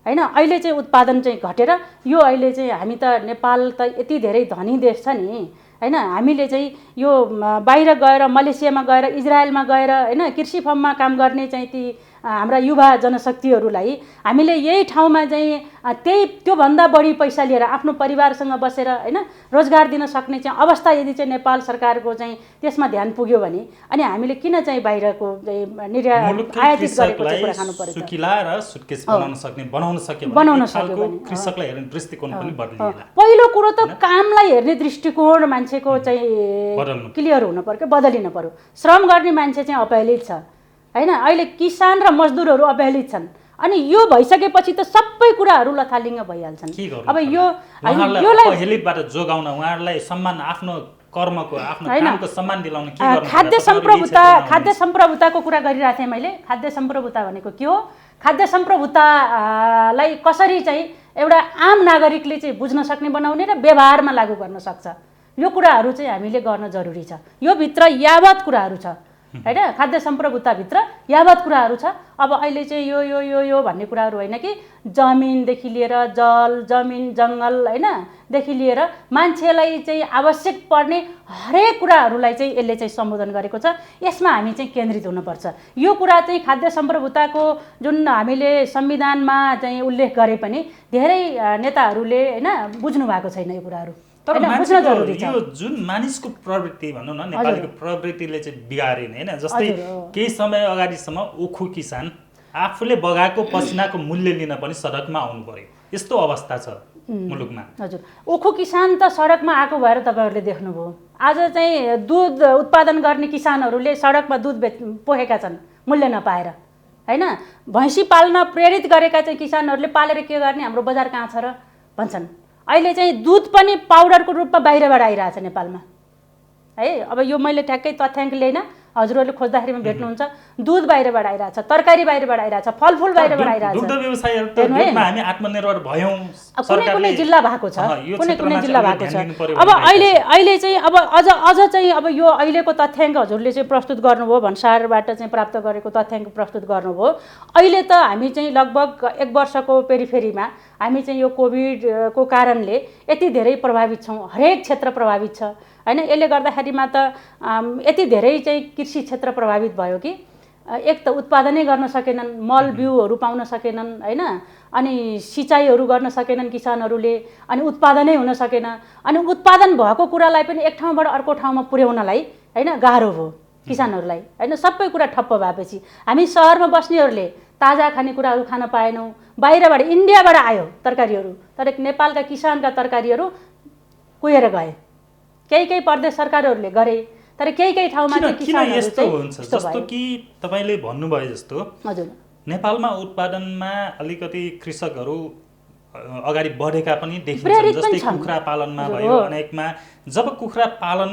हैन। अहिले चाहिँ उत्पादन चाहिँ घटेर यो अहिले चाहिँ हामी त नेपाल त यति धेरै धनी देश छ नि हैन, हामीले चाहिँ यो बाहिर गएर मलेसियामा गएर इजरायलमा गएर हैन कृषि फर्ममा काम गर्ने चाहिँ ती हाम्रा युवा जनशक्तिहरूलाई हामीले यही ठाउँमा चाहिँ त्यही त्योभन्दा बढी पैसा लिएर आफ्नो परिवारसँग बसेर हैन रोजगार दिन सक्ने चाहिँ अवस्था यदि चाहिँ नेपाल सरकारको चाहिँ त्यसमा ध्यान पुग्यो भने अनि हामीले किन चाहिँ बाहिरको निर्यात आयातित गरेको चाहिँ कुरा खानु पर्यो। सुकिला र सुटकेस बनाउन सक्यो भने कृषकलाई हेर्ने दृष्टिकोण पनि बदलिएला। पहिलो कुरो त कामलाई हेर्ने दृष्टिकोण मान्छेको चाहिँ क्लियर हुनु पर्यो, बदलिन पर्यो। श्रम गर्ने मान्छे चाहिँ अपहेलित छ हैन, अहिले किसान र मजदुरहरू अपहेलित छन् अनि यो भइसकेपछि त सबै कुराहरू लथालिङ्ग भइहाल्छन्। अब यो अपहेलितबाट जोगाउन उहाँहरूलाई सम्मान आफ्नो कर्मको आफ्नो कामको सम्मान दिलाउन के गर्नु पर्छ? खाद्य सम्प्रभुताको कुरा गरिरहेको थिएँ मैले। खाद्य सम्प्रभुता भनेको के हो? खाद्य सम्प्रभुतालाई कसरी चाहिँ एउटा आम नागरिकले चाहिँ बुझ्न सक्ने बनाउने र व्यवहारमा लागू गर्न सक्छ यो कुराहरू चाहिँ हामीले गर्न जरुरी छ। यो भित्र यावत कुराहरू छ हैन, खाद्य सम्प्रभुताभित्र यावत कुराहरू छ। अब अहिले चाहिँ यो यो यो यो भन्ने कुराहरू होइन कि जमिनदेखि लिएर जल जमिन जङ्गल हैनदेखि लिएर मान्छेलाई चाहिँ आवश्यक पर्ने हरेक कुराहरूलाई चाहिँ यसले चाहिँ सम्बोधन गरेको छ। यसमा हामी चाहिँ केन्द्रित हुनुपर्छ। यो कुरा चाहिँ खाद्य सम्प्रभुताको जुन हामीले संविधानमा चाहिँ उल्लेख गरे पनि धेरै नेताहरूले हैन बुझ्नु भएको छैन यो कुराहरू। तर यो जुन मानिसको प्रवृत्ति भनौँ न नेपालीको प्रवृत्तिले चाहिँ बिगारेन हैन। जस्तै केही समय अगाडिसम्म उखु किसान आफूले बगाएको पसिनाको मूल्य लिन पनि सडकमा आउनु पर्यो, यस्तो अवस्था छ मुलुकमा। हजुर, उखु किसान त सडकमा आएको भएर तपाईँहरूले देख्नुभयो। आज चाहिँ दुध उत्पादन गर्ने किसानहरूले सडकमा दुध पोखेका छन् मूल्य नपाएर हैन। भैँसी पाल्न प्रेरित गरेका चाहिँ किसानहरूले पालेर के गर्ने, हाम्रो बजार कहाँ छ र भन्छन्। अहिले चाहिँ दुध पनि पाउडरको रूपमा बाहिरबाट आइरहेछ नेपालमा है। अब यो मैले ठ्याक्कै तथ्याङ्क ल्याइन, हजुरहरूले खोज्दाखेरिमा भेट्नुहुन्छ। दुध बाहिरबाट आइरहेछ, तरकारी बाहिरबाट आइरहेछ, फलफुल बाहिरबाट आइरहेछ। दुग्ध व्यवसायहरूको रूपमा हामी आत्मनिर्भर भयौं। कुनै कुनै जिल्ला भएको छ, कुनै कुनै जिल्ला भएको छ। अब अहिले चाहिँ अब अझ चाहिँ अब यो अहिलेको तथ्याङ्क हजुरले चाहिँ प्रस्तुत गर्नुभयो, भन्सारबाट चाहिँ प्राप्त गरेको तथ्याङ्क प्रस्तुत गर्नुभयो। अहिले त हामी चाहिँ लगभग 1 वर्षको पेरिफेरीमा हामी चाहिँ यो कोभिडको कारणले यति धेरै प्रभावित छौँ, हरेक क्षेत्र प्रभावित छ हैन। यसले गर्दाखेरिमा त यति धेरै चाहिँ कृषि क्षेत्र प्रभावित भयो कि एक त उत्पादनै गर्न सकेनन्, मल बिउहरू पाउन सकेनन् हैन, अनि सिँचाइहरू गर्न सकेनन् किसानहरूले, अनि उत्पादनै हुन सकेन। अनि उत्पादन भएको कुरालाई पनि एक ठाउँबाट अर्को ठाउँमा पुर्याउनलाई हैन गाह्रो भयो किसानहरूलाई हैन। सबै कुरा ठप्प भएपछि हामी सहरमा बस्नेहरूले ताजा खानेकुराहरू खान पाएनौँ। बाहिरबाट इन्डियाबाट आयो तरकारीहरू, तर नेपालका किसानका तरकारीहरू कुहेर गए। केही प्रदेश सरकारहरूले गरे, तर केही ठाउँमा किन यस्तो हुन्छ? जस्तो कि तपाईले भन्नुभयो जस्तो हजुर नेपालमा उत्पादनमा अलिकति कृषकहरू अगाडि बढेका पनि देखिन्छन्। जस्तै कुखुरा पालनमा भयो, अनेकमा जब कुखुरा पालन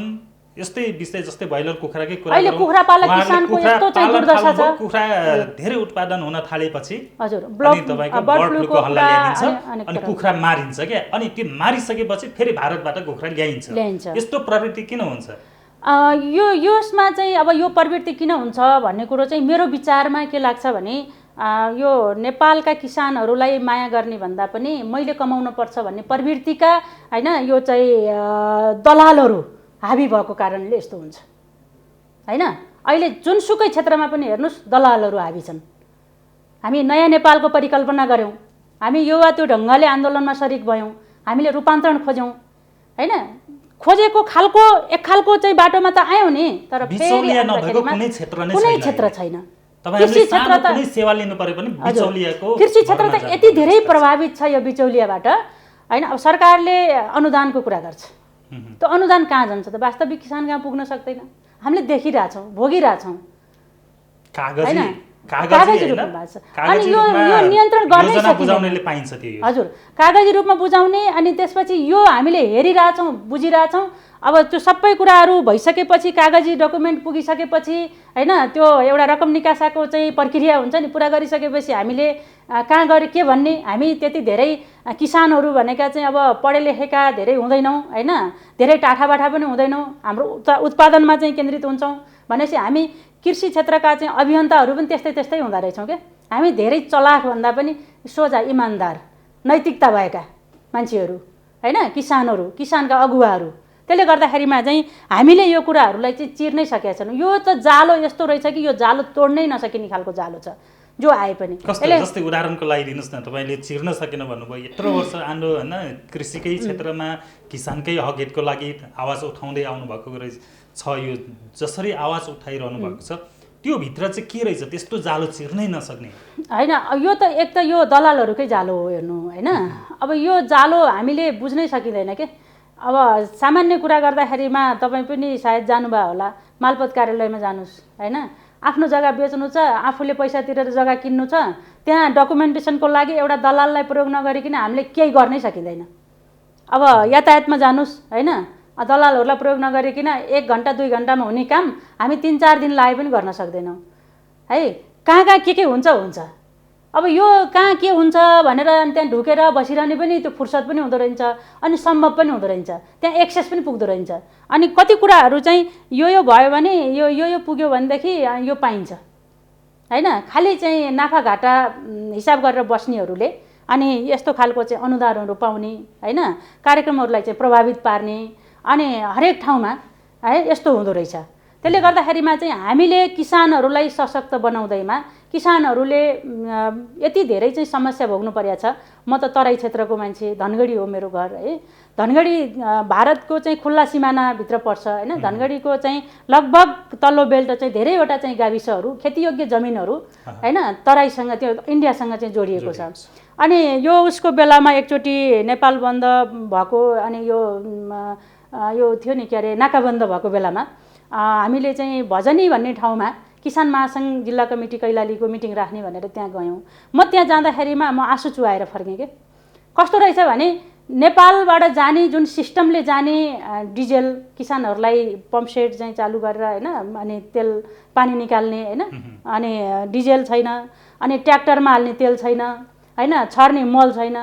यस्तै विषय जस्तै ब्रोइलर कुखुराकै कुरा अहिले कुखुरा पालक किसानको यस्तो चाहिँ दुर्दशा छ। कुखुरा धेरै उत्पादन हुन थालेपछि हजुर तपाईको बर्ड फ्लूको हल्ला ल्याइन्छ अनि कुखुरा मारिन्छ के, अनि त्यो मारिसकेपछि फेरि भारतबाट कुखुरा ल्याइन्छ। यस्तो प्रवृत्ति किन हुन्छ? यसमा चाहिँ अब यो प्रवृत्ति किन हुन्छ भन्ने कुरो चाहिँ मेरो विचारमा के लाग्छ भने यो नेपालका किसानहरूलाई माया गर्ने भन्दा पनि मैले कमाउनु पर्छ भन्ने प्रवृत्तिका हैन यो चाहिँ दलालहरू हाबी भएको कारणले यस्तो हुन्छ हैन। अहिले जुनसुकै क्षेत्रमा पनि हेर्नुस् दलालहरू हाबी छन्। हामी नयाँ नेपालको परिकल्पना गऱ्यौँ, हामी युवा त्यो ढङ्गले आन्दोलनमा सरिक भयौँ, हामीले रूपान्तरण खोज्यौँ हैन। खोजेको खालको एक खालको चाहिँ बाटोमा त आयौँ नि, तर फेरि कुनै क्षेत्र छैन। कृषि क्षेत्र त कुनै सेवा लिनु पर्यो पनि बिचौलियाको कृषि क्षेत्र त यति धेरै प्रभावित छ यो बिचौलियाबाट हैन। अब सरकारले अनुदानको कुरा गर्छ, त्यो अनुदान कहाँ जान्छ त? वास्तविक किसान कहाँ पुग्न सक्दैन। हामीले देखिरहेछौँ, भोगिरहेछौँ कागजी रूपमा। अनि यो नियन्त्रण गर्नै सकिन्छ। हजुर, कागजी रूपमा बुझाउने, अनि त्यसपछि यो हामीले हेरिरहेछौँ, बुझिरहेछौँ, अब त्यो सबै कुराहरू भइसकेपछि कागजी डकुमेन्ट पुगिसकेपछि होइन त्यो एउटा रकम निकासाको चाहिँ प्रक्रिया हुन्छ नि, पुरा गरिसकेपछि हामीले कहाँ गरे के भन्ने, हामी त्यति धेरै किसानहरू भनेका चाहिँ अब पढे लेखेका धेरै हुँदैनौँ होइन, धेरै टाठाबाठा पनि हुँदैनौँ, हाम्रो उत्पादनमा चाहिँ केन्द्रित हुन्छौँ भनेपछि हामी कृषि क्षेत्रका चाहिँ अभियन्ताहरू पनि त्यस्तै त्यस्तै हुँदो रहेछौँ क्या। हामी धेरै चलाख भन्दा पनि सोझा इमान्दार नैतिकता भएका मान्छेहरू होइन, किसानहरू, किसानका अगुवाहरू। त्यसले गर्दाखेरिमा चाहिँ हामीले यो कुराहरूलाई चाहिँ चिर्नै सकेका छैनौँ। यो त जालो यस्तो रहेछ कि यो जालो तोड्नै नसकिने खालको जालो छ जो आए पनि। जस्तै उदाहरणको लागि दिनुहोस् न, तपाईँले चिर्न सकेन भन्नुभयो, यत्रो वर्ष आन्दोलन होइन कृषिकै क्षेत्रमा किसानकै हक हितको लागि आवाज उठाउँदै आउनुभएको रहेछ छ, यो जसरी आवाज उठाइरहनु भएको छ त्यो भित्र चाहिँ के रहेछ त्यस्तो जालो चिर्नै नसक्ने? होइन, यो त एक त यो दलालहरूकै जालो हो हेर्नु होइन। अब यो जालो हामीले बुझ्नै सकिँदैन के। अब सामान्य कुरा गर्दाखेरिमा तपाईँ पनि सायद जानुभयो होला, मालपोत कार्यालयमा जानुहोस् होइन, आफ्नो जग्गा बेच्नु छ, आफूले पैसा तिरेर जग्गा किन्नु छ, त्यहाँ डकुमेन्टेसनको लागि एउटा दलाललाई प्रयोग नगरिकन हामीले केही गर्नै सकिँदैन। अब यातायातमा जानुहोस् होइन, दलालहरूलाई प्रयोग नगरिकन 1 घन्टा 2 घन्टामा हुने काम हामी 3-4 दिन लागे पनि गर्न सक्दैनौँ है। कहाँ कहाँ के हुन्छ हुन्छ। अब यो कहाँ के हुन्छ भनेर त्यहाँ ढुकेर बसिरहने पनि त्यो फुर्सद पनि हुँदो रहेछ, अनि सम्भव पनि हुँदो रहेछ, त्यहाँ एक्सेस पनि पुग्दो रहेछ। अनि कति कुराहरू चाहिँ यो भयो भने यो पुग्यो भनेदेखि यो पाइन्छ होइन। खालि चाहिँ नाफाघाटा हिसाब गरेर बस्नेहरूले अनि यस्तो खालको चाहिँ अनुदानहरू पाउने होइन, कार्यक्रमहरूलाई चाहिँ प्रभावित पार्ने अनि हरेक ठाउँमा है यस्तो हुँदो रहेछ। त्यसले गर्दाखेरिमा चाहिँ हामीले किसानहरूलाई सशक्त बनाउँदैमा किसानहरूले यति धेरै चाहिँ समस्या भोग्नु परेको छ। म त तराई क्षेत्रको मान्छे, धनगढी हो मेरो घर है। धनगढी भारतको चाहिँ खुल्ला सिमानाभित्र पर्छ होइन। धनगढीको चाहिँ लगभग तल्लो बेल्ट चाहिँ धेरैवटा चाहिँ गाविसहरू, खेतीयोग्य जमिनहरू होइन तराईसँग त्यो इन्डियासँग चाहिँ जोडिएको छ। अनि यो उसको बेलामा एकचोटि नेपाल बन्द भएको अनि यो थियो नि के अरे नाकाबन्द भएको बेलामा हामीले चाहिँ भजनी भन्ने ठाउँमा किसान महासङ्घ जिल्ला कमिटी कैलालीको मिटिङ राख्ने भनेर त्यहाँ गयौँ। म त्यहाँ जाँदाखेरिमा म आँसु चुहाएर फर्केँ के। कस्तो रहेछ भने नेपालबाट जाने जुन सिस्टमले जाने डिजेल किसानहरूलाई पम्पसेट चाहिँ चालु गरेर होइन, अनि तेल पानी निकाल्ने होइन, अनि डिजेल छैन, अनि ट्र्याक्टरमा हाल्ने तेल छैन होइन, छर्ने मल छैन,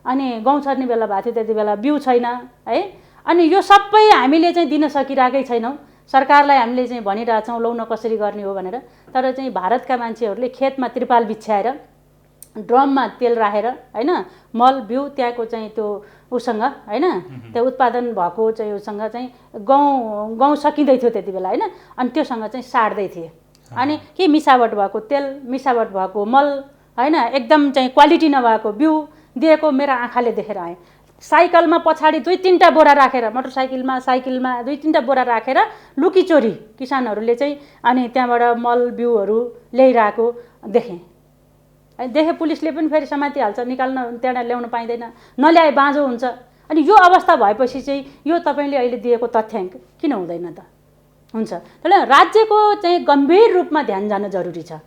अनि गहुँ छर्ने बेला भएको थियो त्यति बेला बिउ छैन है। अनि यो सबै हामीले चाहिँ दिन सकिरहेकै छैनौँ। सरकारलाई हामीले चाहिँ भनिरहेछौँ लौ न कसरी गर्ने हो भनेर, तर चाहिँ भारतका मान्छेहरूले खेतमा त्रिपाल बिछ्याएर ड्रममा तेल राखेर होइन, मल बिउ त्यहाँको चाहिँ त्यो उसँग होइन, त्यो उत्पादन भएको चाहिँ उसँग चाहिँ गहुँ सकिँदै थियो त्यति बेला होइन, अनि त्योसँग चाहिँ साट्दै थिए। अनि के मिसावट भएको तेल, मिसावट भएको मल होइन, एकदम चाहिँ क्वालिटी नभएको बिउ दिएको मेरो आँखाले देखेर आएँ। साइकलमा पछाडि 2-3टा बोरा राखेर, मोटरसाइकलमा साइकलमा 2-3टा बोरा राखेर लुकीचोरी किसानहरूले चाहिँ अनि त्यहाँबाट मल बिउहरू ल्याइरहेको देखेँ। पुलिसले पनि फेरि समातिहाल्छ, निकाल्न त्यहाँ ल्याउन पाइँदैन, नल्याए बाँझो हुन्छ। अनि यो अवस्था भएपछि चाहिँ यो तपाईँले अहिले दिएको तथ्याङ्क किन हुँदैन त? हुन्छ, तर राज्यको चाहिँ गम्भीर रूपमा ध्यान जान जरुरी छ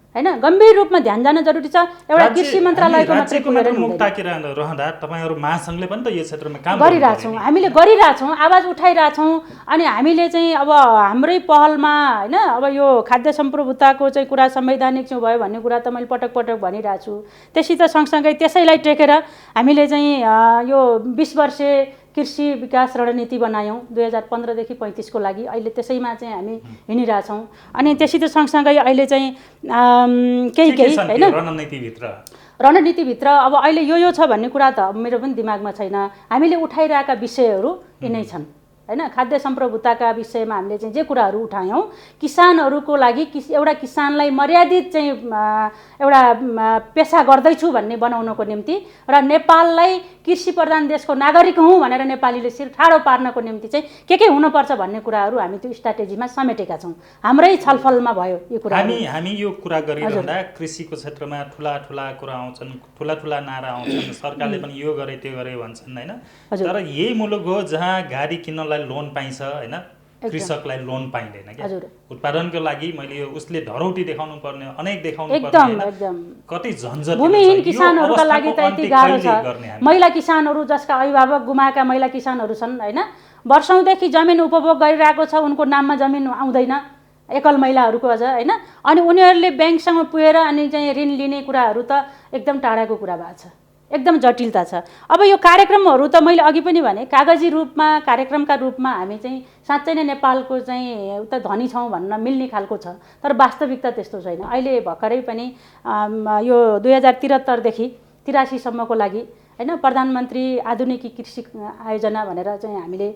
हैन, गम्भीर रूपमा ध्यान जान जरुरी छ। एउटा कृषि मन्त्रालयको मात्रै मुख ताकेर रहँदा तपाईहरु महासंघले पनि त यो क्षेत्रमा काम गरिरहेछौँ, हामीले गरिरहेछौँ, आवाज उठाइरहेछौँ। अनि हामीले चाहिँ अब हाम्रै पहलमा हैन, अब यो खाद्य सम्प्रभुताको चाहिँ कुरा संवैधानिक चाहिँ भयो भन्ने कुरा त मैले पटक पटक भनिरहेको छु। त्यसैत सँगसँगै त्यसैलाई टेकेर हामीले चाहिँ यो 20 वर्षे कृषि विकास रणनीति बनायौँ 2015 देखि 35 को लागि। अहिले त्यसैमा चाहिँ हामी हिँडिरहेछौँ। अनि त्यसैत सँगसँगै अहिले चाहिँ केही हैन रणनीतिभित्र अब अहिले यो छ भन्ने कुरा त मेरो पनि दिमागमा छैन। हामीले उठाइरहेका विषयहरू यिनै छन् हैन। खाद्य सम्प्रभुताका विषयमा हामीले चाहिँ जे कुराहरू उठायौँ, किसानहरूको लागि एउटा किसानलाई मर्यादित चाहिँ एउटा पेसा गर्दैछु भन्ने बनाउनको निम्ति र नेपाललाई कृषि प्रधान देशको नागरिक हुँ भनेर नेपालीले शिर ठाडो पार्नको निम्ति चाहिँ के हुनुपर्छ भन्ने कुराहरू हामी त्यो स्ट्र्याटेजीमा समेटेका छौँ। हाम्रै छलफलमा भयो यो कुरा। हामी यो कुरा गरिरहँदा कृषिको क्षेत्रमा ठुला कुरा आउँछन्, ठुला नारा आउँछन्, सरकारले पनि यो गरे त्यो गरे भन्छन् हैन। तर यही मुलुक हो जहाँ गाडी किन्नलाई लोन पाइन्छ हैन, कृषकलाई लोन पाइँदैन क्या। उत्पादनको लागि मैले उसले धरौटी देखाउनु पर्ने, अनेक देखाउनु पर्ने, कति झन्झट। भूमिहीन किसानहरूका लागि त यति गाह्रो छ। महिला किसानहरू जसका अभिभावक गुमाएका महिला किसानहरू छन् हैन, वर्षौँदेखि जमिन उपभोग गरिरहेको छ, उनको नाममा जमिन आउँदैन, एकल महिलाहरूको अझ होइन। अनि उनीहरूले ब्याङ्कसँग पुगेर अनि चाहिँ ऋण लिने कुराहरू त एकदम टाढाको कुरा भएको छ, एकदम जटिलता छ। अब यो कार्यक्रमहरू त मैले अघि पनि भने कागजी रूपमा कार्यक्रमका रूपमा हामी चाहिँ साँच्चै नै नेपालको चाहिँ उता धनी छौँ भन्न मिल्ने खालको छ, तर वास्तविकता त्यस्तो छैन। अहिले भर्खरै पनि यो 2073देखि 83सम्मको लागि होइन प्रधानमन्त्री आधुनिक कृषि आयोजना भनेर चाहिँ हामीले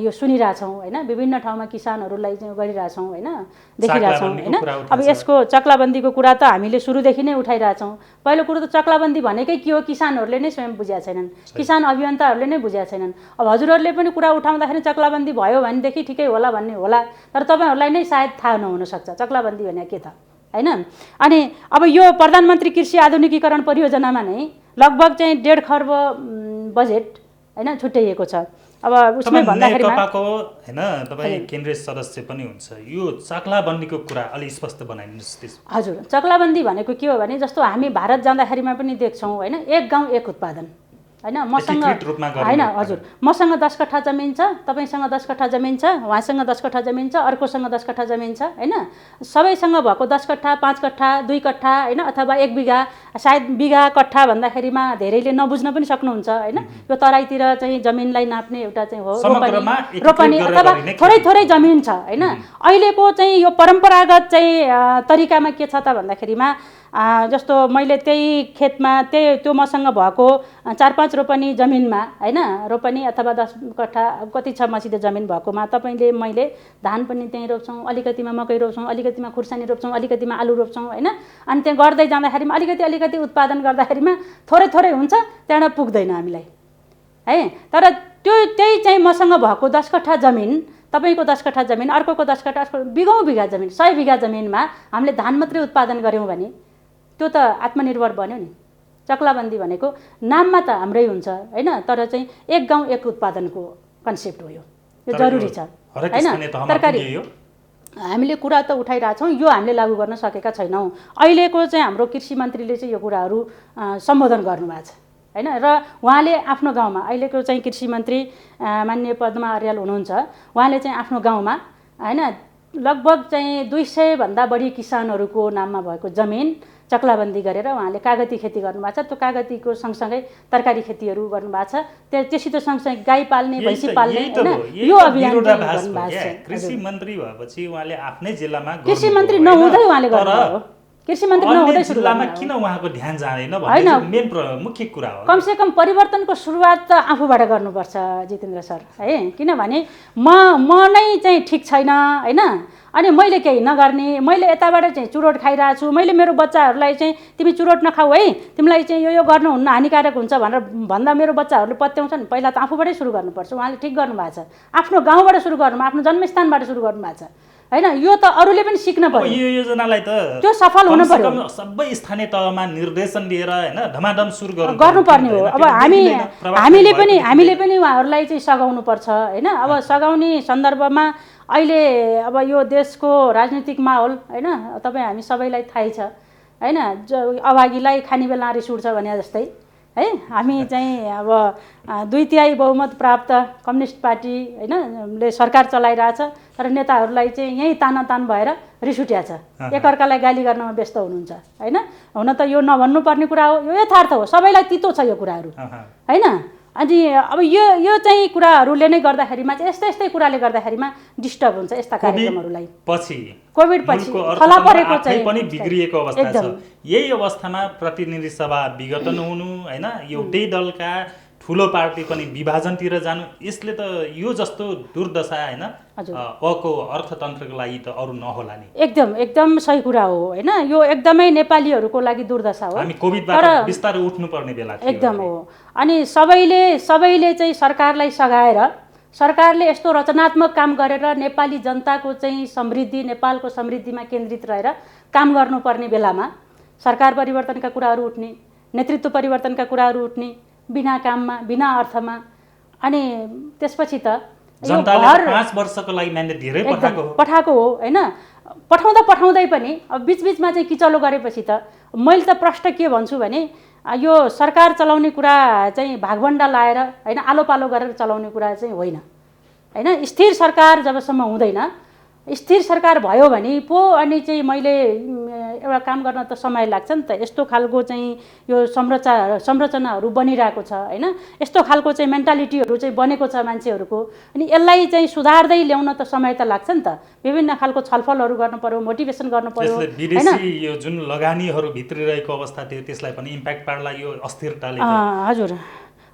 यो सुनिरहेछौँ होइन, विभिन्न ठाउँमा किसानहरूलाई चाहिँ गरिरहेछौँ होइन, देखिरहेछौँ होइन। अब यसको चक्लाबन्दीको कुरा त हामीले सुरुदेखि नै उठाइरहेछौँ। पहिलो कुरो त चक्लाबन्दी भनेकै के हो किसानहरूले नै स्वयं बुझेका छैनन्, किसान अभियन्ताहरूले नै बुझेका छैनन्। अब हजुरहरूले पनि कुरा उठाउँदाखेरि चक्लाबन्दी भयो भनेदेखि ठिकै होला भन्ने होला, तर तपाईँहरूलाई नै सायद थाहा नहुनसक्छ चक्लाबन्दी भने के त होइन। अनि अब यो प्रधानमन्त्री कृषि आधुनिकीकरण परियोजनामा नै लगभग चाहिँ 1.5 खर्ब बजेट होइन छुट्याइएको छ। अब उसमै भन्दाखेरिमा नेकपाको हैन तपाईँ केन्द्रीय सदस्य पनि हुन्छ, यो चक्लाबन्दीको कुरा अलि स्पष्ट बनाइदिनुहोस्। हजुर, चक्लाबन्दी भनेको के हो भने जस्तो हामी भारत जाँदाखेरिमा पनि देख्छौँ होइन, एक गाउँ एक उत्पादन होइन। मसँग होइन हजुर, मसँग 10 कट्ठा जमिन छ, तपाईँसँग 10 कट्ठा जमिन छ, उहाँसँग 10 कट्ठा जमिन छ, अर्कोसँग 10 कट्ठा जमिन छ होइन। सबैसँग भएको 10 कट्ठा 5 कट्ठा 2 कट्ठा होइन, अथवा 1 बिघा, सायद बिघा कट्ठा भन्दाखेरिमा धेरैले नबुझ्न पनि सक्नुहुन्छ होइन। यो तराईतिर चाहिँ जमिनलाई नाप्ने एउटा चाहिँ हो रोपनी अथवा थोरै थोरै जमिन छ होइन। अहिलेको चाहिँ यो परम्परागत चाहिँ तरिकामा के छ त भन्दाखेरिमा जस्तो मैले त्यही खेतमा त्यो मसँग भएको 4-5 रोपनी जमिनमा होइन, रोपनी अथवा 10 कट्ठा कति छ मसिनो जमिन भएकोमा मैले धान पनि त्यहीँ रोप्छौँ, अलिकतिमा मकै रोप्छौँ, अलिकतिमा खुर्सानी रोप्छौँ, अलिकतिमा आलु रोप्छौँ होइन। अनि त्यहाँ गर्दै जाँदाखेरिमा अलिकति उत्पादन गर्दाखेरिमा थोरै थोरै हुन्छ, त्यहाँबाट पुग्दैन हामीलाई है। तर त्यही चाहिँ मसँग भएको 10 कट्ठा जमिन, तपाईँको 10 कट्ठा जमिन, अर्कोको 10 कट्ठा, बिघौँ बिघा जमिन, 100 बिघा जमिनमा हामीले धान मात्रै उत्पादन गऱ्यौँ भने त्यो त आत्मनिर्भर बन्यो नि। चक्लाबन्दी भनेको नाममा त हाम्रै हुन्छ होइन, तर चाहिँ एक गाउँ एक उत्पादनको कन्सेप्ट हो, यो जरुरी छ होइन। तरकारी हामीले कुरा त उठाइरहेछौँ, यो हामीले लागू गर्न सकेका छैनौँ। अहिलेको चाहिँ हाम्रो कृषि मन्त्रीले चाहिँ यो कुराहरू सम्बोधन गर्नुभएको छ होइन। र उहाँले आफ्नो गाउँमा, अहिलेको चाहिँ कृषि मन्त्री माननीय पद्मा अर्याल हुनुहुन्छ, उहाँले चाहिँ आफ्नो गाउँमा होइन लगभग चाहिँ 200 भन्दा बढी किसानहरूको नाममा भएको जमिन चक्लाबन्दी गरेर उहाँले कागती खेती गर्नुभएको छ। त्यो कागतीको सँगसँगै तरकारी खेतीहरू गर्नुभएको छ, त्यससित सँगसँगै गाई पाल्ने भैँसी पाल्ने होइन, यो अभियान गर्नुभएको छ। कृषि मन्त्री भएपछि उहाँले आफ्नै जिल्लामा कृषि मन्त्री नहुँदै उहाँले गर्नुभयो, कृषि मन्त्री नहुँदै जिल्लामा किन उहाँको ध्यान जाँदैन भन्ने मेन मुख्य कुरा हो। कमसेकम परिवर्तनको सुरुवात त आफूबाट गर्नुपर्छ जितेन्द्र सर है, किनभने म नै चाहिँ ठिक छैन होइन, अनि मैले केही नगर्ने, मैले यताबाट चाहिँ चुरोट खाइरहेको छु, मैले मेरो बच्चाहरूलाई चाहिँ तिमी चुरोट नखाऊ है, तिमीलाई चाहिँ यो गर्नुहुन्न हानिकारक हुन्छ भनेर भन्दा मेरो बच्चाहरूले पत्याउँछन्। पहिला त आफूबाटै सुरु गर्नुपर्छ। उहाँले ठिक गर्नुभएको छ, आफ्नो गाउँबाट सुरु गर्नु, आफ्नो जन्मस्थानबाट सुरु गर्नुभएको छ होइन। यो त अरूले पनि सिक्न पर्यो, यो योजनालाई त त्यो सफल हुन पर्यो, सबै स्थानीय तहमा निर्देशन दिएर होइन धमाधम सुरु गर्नुपर्ने हो। अब हामीले पनि उहाँहरूलाई चाहिँ सघाउनु पर्छ होइन। अब सघाउने सन्दर्भमा अहिले अब यो देशको राजनीतिक माहौल होइन, तपाईँ हामी सबैलाई थाहै छ होइन। अभागीलाई खाने बेला रिस उठ्छ भने जस्तै है, हामी चाहिँ अब 2/3 बहुमत प्राप्त कम्युनिस्ट पार्टी होइन ले सरकार चलाइरहेछ, तर नेताहरूलाई चाहिँ यहीँ तानातान भएर रिस उठ्या छ, एकअर्कालाई गाली गर्नमा व्यस्त हुनुहुन्छ होइन। हुन त यो नभन्नुपर्ने कुरा हो, यो यथार्थ हो, सबैलाई तितो छ यो कुराहरू होइन। अनि अब यो चाहिँ कुराहरूले नै गर्दाखेरिमा चाहिँ यस्तै कुराले गर्दाखेरिमा डिस्टर्ब हुन्छ यस्ता कार्यक्रमहरूलाई। कोभिड पछि थला परेको चाहिँ पनि बिग्रिएको अवस्था छ। यही अवस्थामा प्रतिनिधि सभा विघटन हुनु होइन, एउटै दलका ठुलो पार्टी पनि विभाजनतिर जानु, यसले त यो जस्तो दुर्दशा होइन अको अर्थतन्त्रको लागि त अरू नहोला नि। एकदम सही कुरा हो होइन। यो एकदमै नेपालीहरूको लागि दुर्दशा हो। हामी कोभिडबाट बिस्तारै उठ्नुपर्ने बेला थियो एकदम हो। अनि सबैले चाहिँ सरकारलाई सघाएर, सरकारले यस्तो रचनात्मक काम गरेर नेपाली जनताको चाहिँ समृद्धि, नेपालको समृद्धिमा केन्द्रित रहेर काम गर्नुपर्ने बेलामा सरकार परिवर्तनका कुराहरू उठ्ने, नेतृत्व परिवर्तनका कुराहरू उठ्ने बिना काममा, बिना अर्थमा। अनि त्यसपछि त जनताले 5 वर्षको लागि म्यान्डेट धेरै पठाएको हो होइन। पठाउँदै पनि अब बीचमा चाहिँ किचलो गरेपछि त मैले त प्रश्न के भन्छु भने यो सरकार चलाउने कुरा चाहिँ भागभण्डा लाएर होइन, आलो पालो गरेर चलाउने कुरा चाहिँ होइन हैन। स्थिर सरकार जबसम्म हुँदैन, स्थिर सरकार भयो भने पो अनि चाहिँ मैले एउटा काम गर्न त समय लाग्छ नि त। यस्तो खालको चाहिँ यो संरचनाहरू बनिरहेको छ हैन, यस्तो खालको चाहिँ मेन्टालिटीहरू चाहिँ बनेको छ मान्छेहरूको। अनि यसलाई चाहिँ सुधार्दै ल्याउन त समय त लाग्छ नि त। विभिन्न खालको छलफलहरू गर्नु पर्यो, मोटिभेसन गर्नु पर्यो त्यसले विदेशी यो जुन लगानीहरू भित्रिरहेको अवस्था थियो त्यसलाई पनि इम्प्याक्ट पार्ला यो अस्थिरताले। हजुर,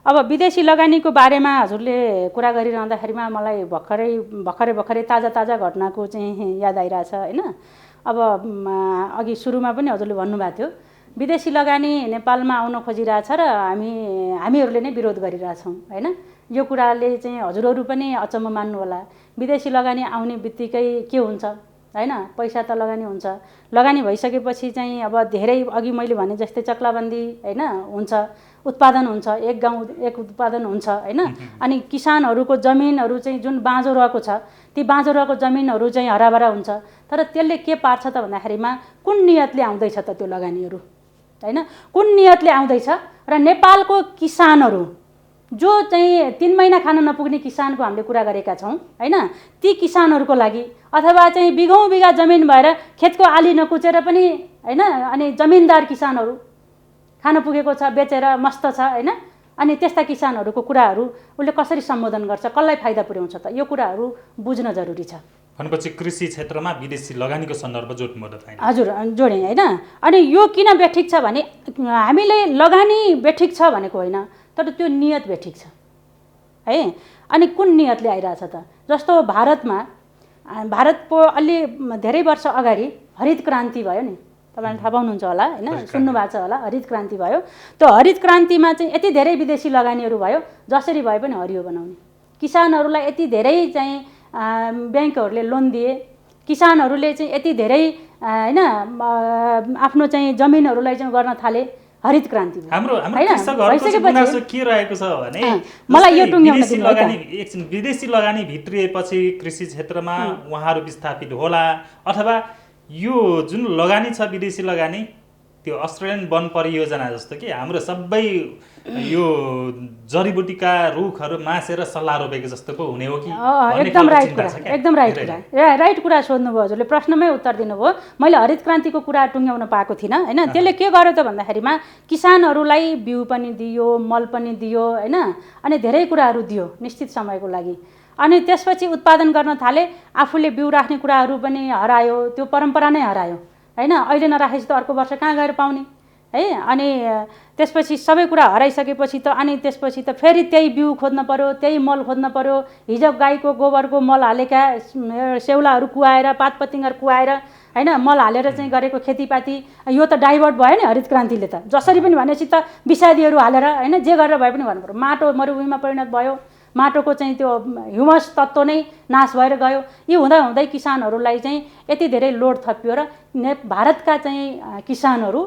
अब विदेशी लगानीको बारेमा हजुरले कुरा गरिरहँदाखेरिमा मलाई भर्खरै ताजा घटनाको चाहिँ याद आइरहेछ हैन। अब अघि सुरुमा पनि हजुरले भन्नुभएको थियो विदेशी लगानी नेपालमा आउन खोजिरहेछ र हामीहरूले नै विरोध गरिरहेछौँ हैन। यो कुराले चाहिँ हजुरहरू पनि अचम्म मान्नु होला। विदेशी लगानी आउने बित्तिकै के हुन्छ हैन, पैसा त लगानी हुन्छ। लगानी भइसकेपछि चाहिँ अब धेरै अघि मैले भने जस्तै चक्लाबन्दी हैन हुन्छ, उत्पादन हुन्छ, एक गाउँ एक उत्पादन हुन्छ हैन। अनि किसानहरूको जमिनहरू चाहिँ जुन बाँझो रहेको छ ती बाँझो रहेको जमिनहरू चाहिँ हराभरा हुन्छ। तर त्यसले के पार्छ त भन्दाखेरिमा कुन नियतले आउँदैछ त त्यो लगानीहरू हैन, कुन नियतले आउँदैछ र नेपालको किसानहरू जो चाहिँ 3 महिना खान नपुग्ने किसानको हामीले कुरा गरेका छौँ हैन, ती किसानहरूको लागि अथवा चाहिँ बिघौँ बिघा जमिन भएर खेतको आली नकुचेर पनि हैन, अनि जमिनदार किसानहरू खान पुगेको छ, बेचेर मस्त छ हैन। अनि त्यस्ता किसानहरूको कुराहरू उसले कसरी सम्बोधन गर्छ, कसलाई फाइदा पुर्याउँछ त, यो कुराहरू बुझ्न जरुरी छ। भनेपछि कृषि क्षेत्रमा विदेशी लगानीको सन्दर्भ जोड्नु तपाईँ। हजुर जोडेँ हैन। अनि यो किन बेठिक छ भने हामीले लगानी बेठिक छ भनेको होइन, तर त्यो नियत बेठिक छ है। अनि कुन नियतले आइरहेछ त, जस्तो भारतको अलि धेरै वर्ष अगाडि हरित क्रान्ति भयो नि, तपाईँले थाहा पाउनुहुन्छ होला हैन, सुन्नुभएको छ होला। हरित क्रान्ति भयो। त्यो हरित क्रान्तिमा चाहिँ यति धेरै विदेशी लगानीहरू भयो, जसरी भए पनि हरियो बनाउने। किसानहरूलाई यति धेरै चाहिँ ब्याङ्कहरूले लोन दिए, किसानहरूले चाहिँ यति धेरै हैन आफ्नो चाहिँ जमिनहरूलाई चाहिँ गर्न थाले। हरित क्रान्ति हाम्रो कृषकहरूको गुनासो के रहेको छ भने मलाई यो टुङ्ग्याउन दिनु। एकछिन, विदेशी लगानी भित्रिएपछि कृषि क्षेत्रमा उहाँहरू विस्थापित होला अथवा यो जुन लगानी छ विदेशी लगानी त्यो अस्ट्रेलियन वन परियोजना जस्तो कि हाम्रो सबै यो जडीबुटीका रुखहरू मासेर सल्लाह रोपेको जस्तो पो हुने हो कि? एकदम राइट कुरा सोध्नुभयो हजुरले, प्रश्नमै उत्तर दिनुभयो। मैले हरित क्रान्तिको कुरा टुङ्ग्याउन पाएको थिइनँ हैन। त्यसले के गर्यो त भन्दाखेरिमा किसानहरूलाई बिउ पनि दियो, मल पनि दियो हैन, अनि धेरै कुराहरू दियो निश्चित समयको लागि। अनि त्यसपछि उत्पादन गर्न थाले, आफूले बिउ राख्ने कुराहरू पनि हरायो, त्यो परम्परा नै हरायो हैन। अहिले नराखेपछि त अर्को वर्ष कहाँ गएर पाउने है। अनि त्यसपछि सबै कुरा हराइसकेपछि त अनि त्यसपछि त फेरि त्यही बिउ खोज्न पर्यो, त्यही मल खोज्न पर्यो। हिजो गाईको गोबरको मल हालेका सेउलाहरू कुहाएर, पातपतिङ्गर कुहाएर हैन मल हालेर चाहिँ गरेको खेतीपाती, यो त डाइभर्ट भयो नि हरित क्रान्तिले त। जसरी पनि भनेपछि त विषादीहरू हालेर हैन, जे गरेर भए पनि भन्नु पर्यो। माटो मरुभूमिमा परिणत भयो, माटोको चाहिँ त्यो ह्युमस तत्त्व नै नाश भएर गयो। यी हुँदै किसानहरूलाई चाहिँ यति धेरै लोड थपियो र भारतका चाहिँ किसानहरू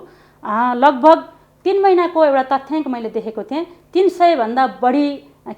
लगभग 3 महिनाको एउटा तथ्याङ्क मैले देखेको थिएँ, 300 भन्दा बढी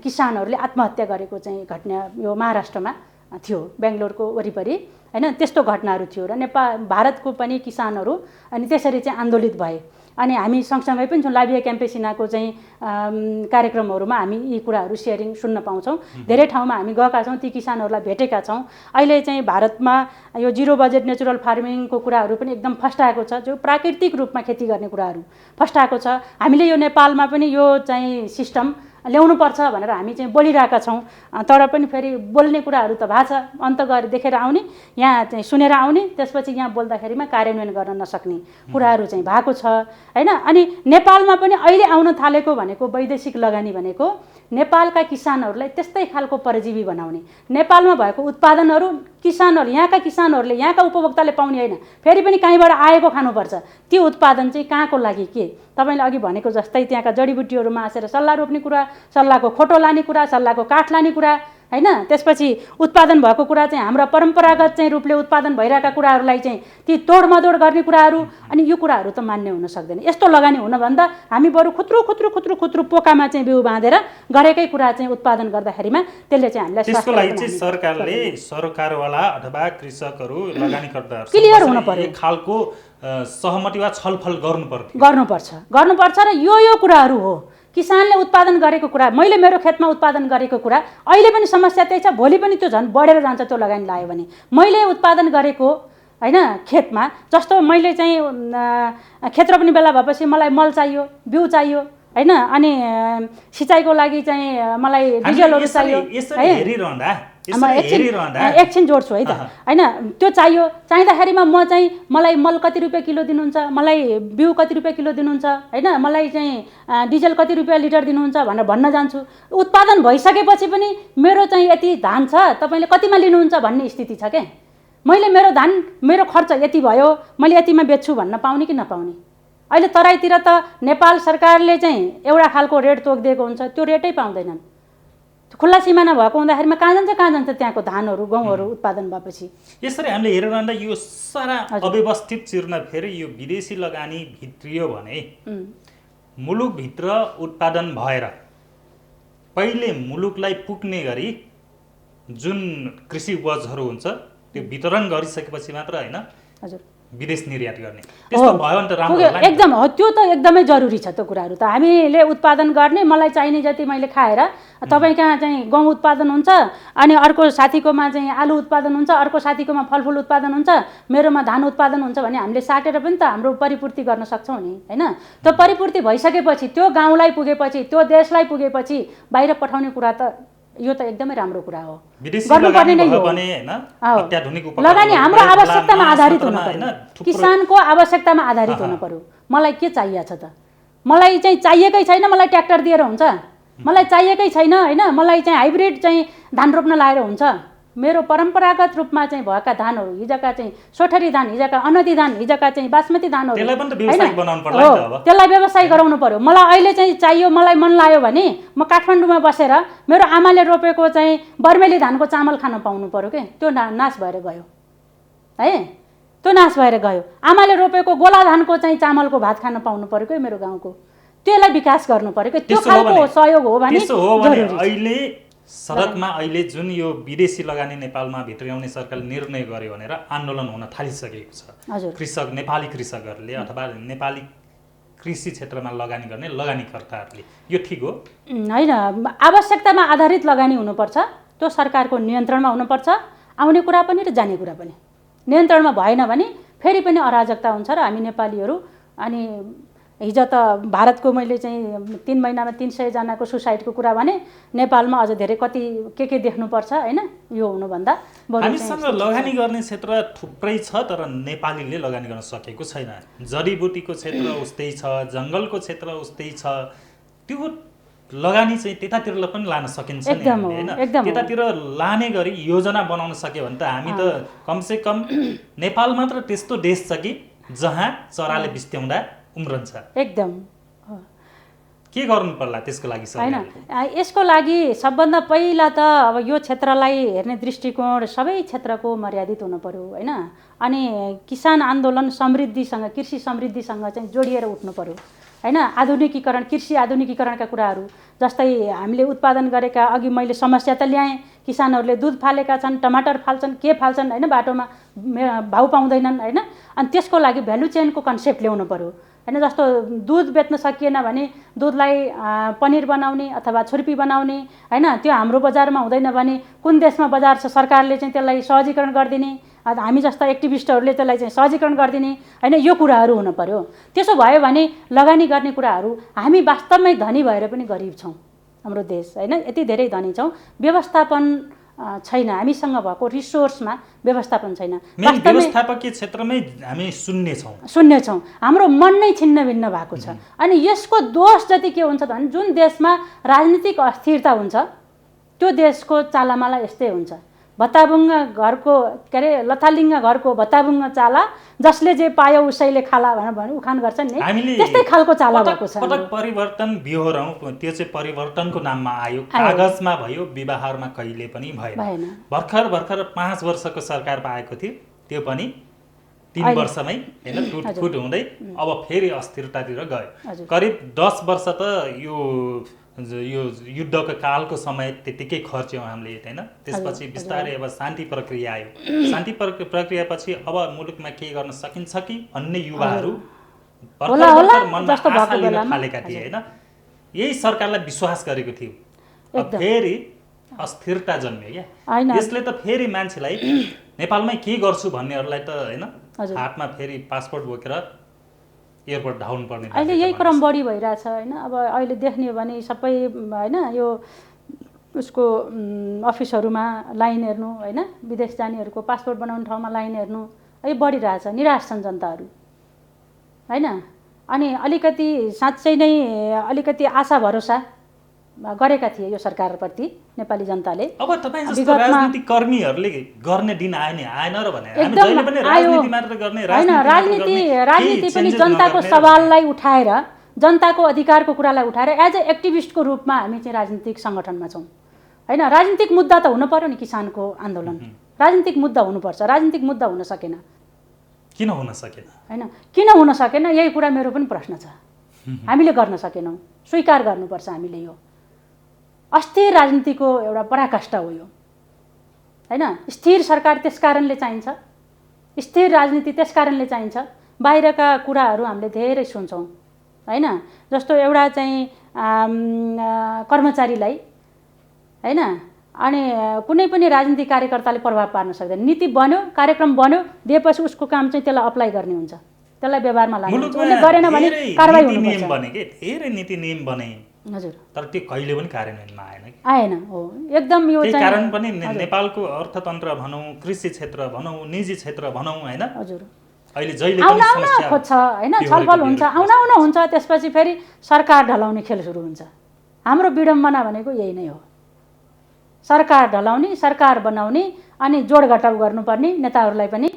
किसानहरूले आत्महत्या गरेको चाहिँ घटना यो महाराष्ट्रमा थियो, बेङ्गलोरको वरिपरि हैन। त्यस्तो घटनाहरू थियो र भारतको पनि किसानहरू अनि त्यसरी चाहिँ आन्दोलित भए। अनि हामी सँगसँगै पनि छौँ, लाभिया क्याम्पेसिनाको चाहिँ कार्यक्रमहरूमा हामी यी कुराहरू सेयरिङ सुन्न पाउँछौँ। धेरै ठाउँमा हामी गएका छौँ, ती किसानहरूलाई भेटेका छौँ। अहिले चाहिँ भारतमा यो जिरो बजेट नेचुरल फार्मिङको कुराहरू पनि एकदम फस्टाएको छ, जो प्राकृतिक रूपमा खेती गर्ने कुराहरू फस्टाएको छ। हामीले यो नेपालमा पनि यो चाहिँ सिस्टम ल्याउनुपर्छ भनेर हामी चाहिँ बोलिरहेका छौँ। तर पनि फेरि बोल्ने कुराहरू त भएको छ, अन्त गएर देखेर आउने, यहाँ चाहिँ सुनेर आउने, त्यसपछि यहाँ बोल्दाखेरिमा कार्यान्वयन गर्न नसक्ने कुराहरू चाहिँ भएको छ हैन। अनि नेपालमा पनि अहिले आउन थालेको भनेको वैदेशिक लगानी भनेको नेपालका किसानहरूलाई त्यस्तै खालको परजीवी बनाउने। नेपालमा भएको उत्पादनहरू यहाँका किसानहरूले, यहाँका उपभोक्ताले पाउने होइन, फेरि पनि कहीँबाट आएको खानुपर्छ। त्यो उत्पादन चाहिँ कहाँको लागि के? तपाईँले अघि भनेको जस्तै त्यहाँका जडीबुटीहरू मासेर सल्लाह रोप्ने कुरा, सल्लाहको खोटो लाने कुरा, सल्लाहको काठ लाने कुरा हैन। त्यसपछि उत्पादन भएको कुरा चाहिँ हाम्रा परम्परागत चाहिँ रूपले उत्पादन भइरहेका कुराहरूलाई चाहिँ ती तोडमदोड गर्ने कुराहरू, अनि यो कुराहरू त मान्य हुन सक्दैन। यस्तो लगानी हुनभन्दा हामी बरु खुत्रो पोकामा चाहिँ बिउ बाँधेर गरेकै कुरा चाहिँ उत्पादन गर्दाखेरिमा त्यसले चाहिँ हामीलाई त्यसको लागि चाहिँ सरकारले, सरकारवाला अथवा कृषकहरू, लगानीकर्ताहरू क्लियर हुन पर्यो, एक खालको सहमति वा छलफल गर्नुपर्छ र यो कुराहरू हो किसानले उत्पादन गरेको कुरा, मैले मेरो खेतमा उत्पादन गरेको कुरा अहिले पनि समस्या त्यही छ, भोलि पनि त्यो झन् बढेर जान्छ त्यो लगानी लायो भने। मैले उत्पादन गरेको हैन खेतमा, जस्तो मैले चाहिँ खेत रोप्ने बेला भएपछि मलाई मल चाहियो, बिउ चाहियो हैन, अनि सिँचाइको लागि चाहिँ मलाई डिजलहरू चाहियो है। एकछिन जोड्छु है त हैन, त्यो चाहियो। चाहिँदाखेरिमा म चाहिँ मलाई मल कति रुपियाँ किलो दिनुहुन्छ, मलाई बिउ कति रुपियाँ किलो दिनुहुन्छ हैन, मलाई चाहिँ डिजल कति रुपियाँ लिटर दिनुहुन्छ भनेर भन्न जान्छु। उत्पादन भइसकेपछि पनि मेरो चाहिँ यति धान छ, तपाईँले कतिमा लिनुहुन्छ भन्ने स्थिति छ के। मैले मेरो धान, मेरो खर्च यति भयो, मैले यतिमा बेच्छु भन्न पाउने कि नपाउने। अहिले तराईतिर त नेपाल सरकारले चाहिँ एउटा खालको रेट तोकिदिएको हुन्छ, त्यो रेटै पाउँदैनन्। खुल्ला सिमाना भएको हुँदाखेरिमा कहाँ जान्छ त्यहाँको धानहरू, गहुँहरू उत्पादन भएपछि। यसरी हामीले हेरिरहँदा यो सारा अव्यवस्थित चिर्न फेरि यो विदेशी लगानी भित्रियो भने मुलुकभित्र उत्पादन भएर पहिले मुलुकलाई पुग्ने गरी जुन कृषि उपजहरू हुन्छ त्यो वितरण गरिसकेपछि मात्र हैन हजुर विदेश निर्यात गर्ने, त्यस्तो भयो भने त राम्रो होला नि। एकदम हो, त्यो त एकदमै जरुरी छ। त्यो कुराहरू त हामीले उत्पादन गर्ने, मलाई चाहिने जति मैले खाएर, तपाईँ कहाँ चाहिँ गहुँ उत्पादन हुन्छ अनि अर्को साथीकोमा चाहिँ आलु उत्पादन हुन्छ, अर्को साथीकोमा फलफुल उत्पादन हुन्छ, मेरोमा धान उत्पादन हुन्छ भने हामीले साटेर पनि त हाम्रो परिपूर्ति गर्न सक्छौँ नि हैन। त्यो परिपूर्ति भइसकेपछि, त्यो गाउँलाई पुगेपछि, त्यो देशलाई पुगेपछि बाहिर पठाउने कुरा त यो त एकदमै राम्रो कुरा हो। गर्नुपर्ने नै हो लगानी। हाम्रो आवश्यकतामा आधारित हुनु पर्यो, किसानको आवश्यकतामा आधारित हुनु पर्यो। मलाई के चाहिएको छ त, मलाई चाहिँ चाहिएकै छैन मलाई ट्र्याक्टर दिएर हुन्छ, मलाई चाहिएकै छैन हैन, मलाई चाहिँ हाइब्रिड चाहिँ धान रोप्न लाएर हुन्छ। मेरो परम्परागत रूपमा चाहिँ भएका धानहरू, हिजोका चाहिँ सोठरी धान, हिजोका अनदी धान, हिजोका चाहिँ बासमती धानहरू, त्यसलाई व्यवसाय गराउनु पर्यो। मलाई अहिले चाहिँ चाहियो, मलाई मन लाग्यो भने म काठमाडौँमा बसेर मेरो आमाले रोपेको चाहिँ बर्मेली धानको चामल खान पाउनु पर्यो के। त्यो नाश भएर गयो है, त्यो नाश भएर गयो। आमाले रोपेको गोला धानको चाहिँ चामलको भात खान पाउनु पर्यो के मेरो गाउँको। त्यसलाई विकास गर्नु पर्यो के। त्यो खालको सहयोग हो भने अहिले सडकमा अहिले जुन यो विदेशी लगानी नेपालमा भित्र्याउने सरकारले निर्णय गर्यो भनेर आन्दोलन हुन थालिसकेको छ। कृषक, नेपाली कृषकहरूले अथवा नेपाली कृषि क्षेत्रमा लगानी गर्ने लगानीकर्ताहरूले, यो ठिक हो होइन? आवश्यकतामा आधारित लगानी हुनुपर्छ, त्यो सरकारको नियन्त्रणमा हुनुपर्छ। आउने कुरा पनि र जाने कुरा पनि नियन्त्रणमा भएन भने फेरि पनि अराजकता हुन्छ। र हामी नेपालीहरू, अनि हिजो त भारतको मैले चाहिँ 3 महिनामा 300 जनाको सुसाइडको कुरा भने, नेपालमा अझ धेरै कति के देख्नुपर्छ हैन। यो हुनुभन्दा हामीसँग लगानी गर्ने क्षेत्र थुप्रै छ, तर नेपालीले लगानी गर्न सकेको छैन। जडीबुटीको क्षेत्र उस्तै छ, जङ्गलको क्षेत्र उस्तै छ। त्यो लगानी चाहिँ त्यतातिर पनि लान सकिन्छ नि हैन। त्यतातिर लाने गरी योजना बनाउन सक्यो भने त हामी त कमसे कम नेपाल मात्र त्यस्तो देश छ कि जहाँ चराले बिस्त्याउँदा उम्रन्छ। एकदम के गर्नु पर्ला त्यसको लागि हैन? यसको लागि सबभन्दा पहिला त अब यो क्षेत्रलाई हेर्ने दृष्टिकोण सबै क्षेत्रको मर्यादित हुनु पर्यो हैन। अनि किसान आन्दोलन समृद्धिसँग, कृषि समृद्धिसँग चाहिँ जोडिएर उठ्नु पर्यो हैन। आधुनिकीकरण, कृषि आधुनिकीकरणका कुराहरू, जस्तै हामीले उत्पादन गरेका, अघि मैले समस्या त ल्याएँ, किसानहरूले दुध फालेका छन्, टमाटर फाल्छन्, के फाल्छन् हैन, बाटोमा भाउ पाउँदैनन् हैन। अनि त्यसको लागि भ्यालु चेनको कन्सेप्ट ल्याउनु पर्यो हैन। जस्तो दुध बेच्न सकिएन भने दुधलाई पनिर बनाउने अथवा छुर्पी बनाउने हैन, त्यो हाम्रो बजारमा हुँदैन भने कुन देशमा बजार छ सरकारले चाहिँ त्यसलाई सहजीकरण गरिदिने, हामी जस्ता एक्टिभिस्टहरूले त्यसलाई चाहिँ सहजीकरण गरिदिने हैन। यो कुराहरू हुनु पर्यो। त्यसो भयो भने लगानी गर्ने कुराहरू, हामी वास्तवमै धनी भएर पनि गरिब छौँ हाम्रो देश हैन। यति धेरै धनी छौँ, व्यवस्थापन छैन, हामीसँग भएको रिसोर्समा व्यवस्थापन छैन। व्यवस्थापकीय क्षेत्रमै हामी शून्य छौँ। हाम्रो मन नै छिन्न भिन्न भएको छ। अनि यसको दोष जति के हुन्छ भने, जुन देशमा राजनीतिक अस्थिरता हुन्छ त्यो देशको चालामाला यस्तै हुन्छ। भत्ताबुङ्ग घरको के अरे लथालिङ्ग घरको भत्ताबुङ्ग चाला, जसले जे पायो उसैले खाला भनेर उखान गर्छन् नि, त्यस्तै खालको चाला भएको छ। पटक परिवर्तन बिहोरौँ, त्यो चाहिँ परिवर्तनको नाममा आयो, कागजमा भयो, व्यवहारमा कहिले पनि भएन। भर्खर 5 वर्षको सरकार पाएको थियो, त्यो पनि 3 वर्षमै हैन टुटफुट हुँदै अब फेरि अस्थिरतातिर गयो। करिब 10 वर्ष त यो युद्धको कालको समय त्यतिकै खर्च्यौँ हामीले हैन। त्यसपछि बिस्तारै अब शान्ति प्रक्रिया आयो। शान्ति प्रक्रियापछि अब मुलुकमा के गर्न सकिन्छ कि भन्ने युवाहरू भर्खर मनमा आशा लिन थालेका थिए हैन। यही सरकारलाई विश्वास गरेको थियो। अब फेरि अस्थिरता जन्मियो क्या। यसले त फेरि मान्छेलाई नेपालमै के गर्छु भन्नेहरूलाई त होइन हातमा फेरि पासपोर्ट बोकेर एयरपोर्ट धाउनु पर्ने। अहिले यही क्रम बढी भइरहेछ होइन। अब अहिले देख्ने हो भने सबै होइन यो उसको अफिसहरूमा लाइन हेर्नु होइन, विदेश जानेहरूको पासपोर्ट बनाउने ठाउँमा लाइन हेर्नु यो बढिरहेछ। निराश छन् जनताहरू होइन। अनि अलिकति साँच्चै नै अलिकति आशा भरोसा गरेका थिए यो सरकारप्रति नेपाली जनताले। अब तपाईँ जस्तो राजनीतिक कर्मीहरूले गर्ने दिन आयो नि आएन र भने हामी जहिले पनि राजनीति मात्र गर्ने राजनीति पनि जनताको सवाललाई उठाएर जनताको अधिकारको कुरालाई उठाएर एज ए एक्टिभिस्टको रूपमा हामी चाहिँ राजनीतिक सङ्गठनमा छौँ होइन। राजनीतिक मुद्दा त हुनु पर्यो नि। किसानको आन्दोलन राजनीतिक मुद्दा हुनुपर्छ। राजनीतिक मुद्दा हुन सकेन। किन हुन सकेन होइन, किन हुन सकेन यही कुरा मेरो पनि प्रश्न छ। हामीले गर्न सकेनौँ, स्वीकार गर्नुपर्छ हामीले। यो अस्थिर राजनीतिको एउटा पराकाष्ठा हो यो होइन। स्थिर सरकार त्यस कारणले चाहिन्छ, स्थिर राजनीति त्यस कारणले चाहिन्छ। बाहिरका कुराहरू हामीले धेरै सुन्छौँ होइन। जस्तो एउटा चाहिँ कर्मचारीलाई होइन अनि कुनै पनि राजनीतिक कार्यकर्ताले प्रभाव पार्न सक्दैन। नीति बन्यो, कार्यक्रम बन्यो, दिएपछि उसको काम चाहिँ त्यसलाई अप्लाई गर्ने हुन्छ, त्यसलाई व्यवहारमा लाग्ने हुन्छ। उसले गरेन भने कारबाही हुनुपर्छ। धेरै नीति नियम बने हजुर, तर त्यो कहिले पनि कार्यान्वयनमा आएन हो एकदम। यो चाहिँ कारण पनि नेपालको अर्थतन्त्र भनौँ, कृषि क्षेत्र भनौँ, निजी क्षेत्र भनौँ होइन। हजुर, अहिले जहिले आउन खोज्छ होइन, छलफल हुन्छ, आउन हुन्छ, त्यसपछि फेरि सरकार ढलाउने खेल सुरु हुन्छ। हाम्रो विडम्बना भनेको यही नै हो। सरकार ढलाउने, सरकार बनाउने अनि जोडघटाउ गर्नुपर्ने नेताहरूलाई पनि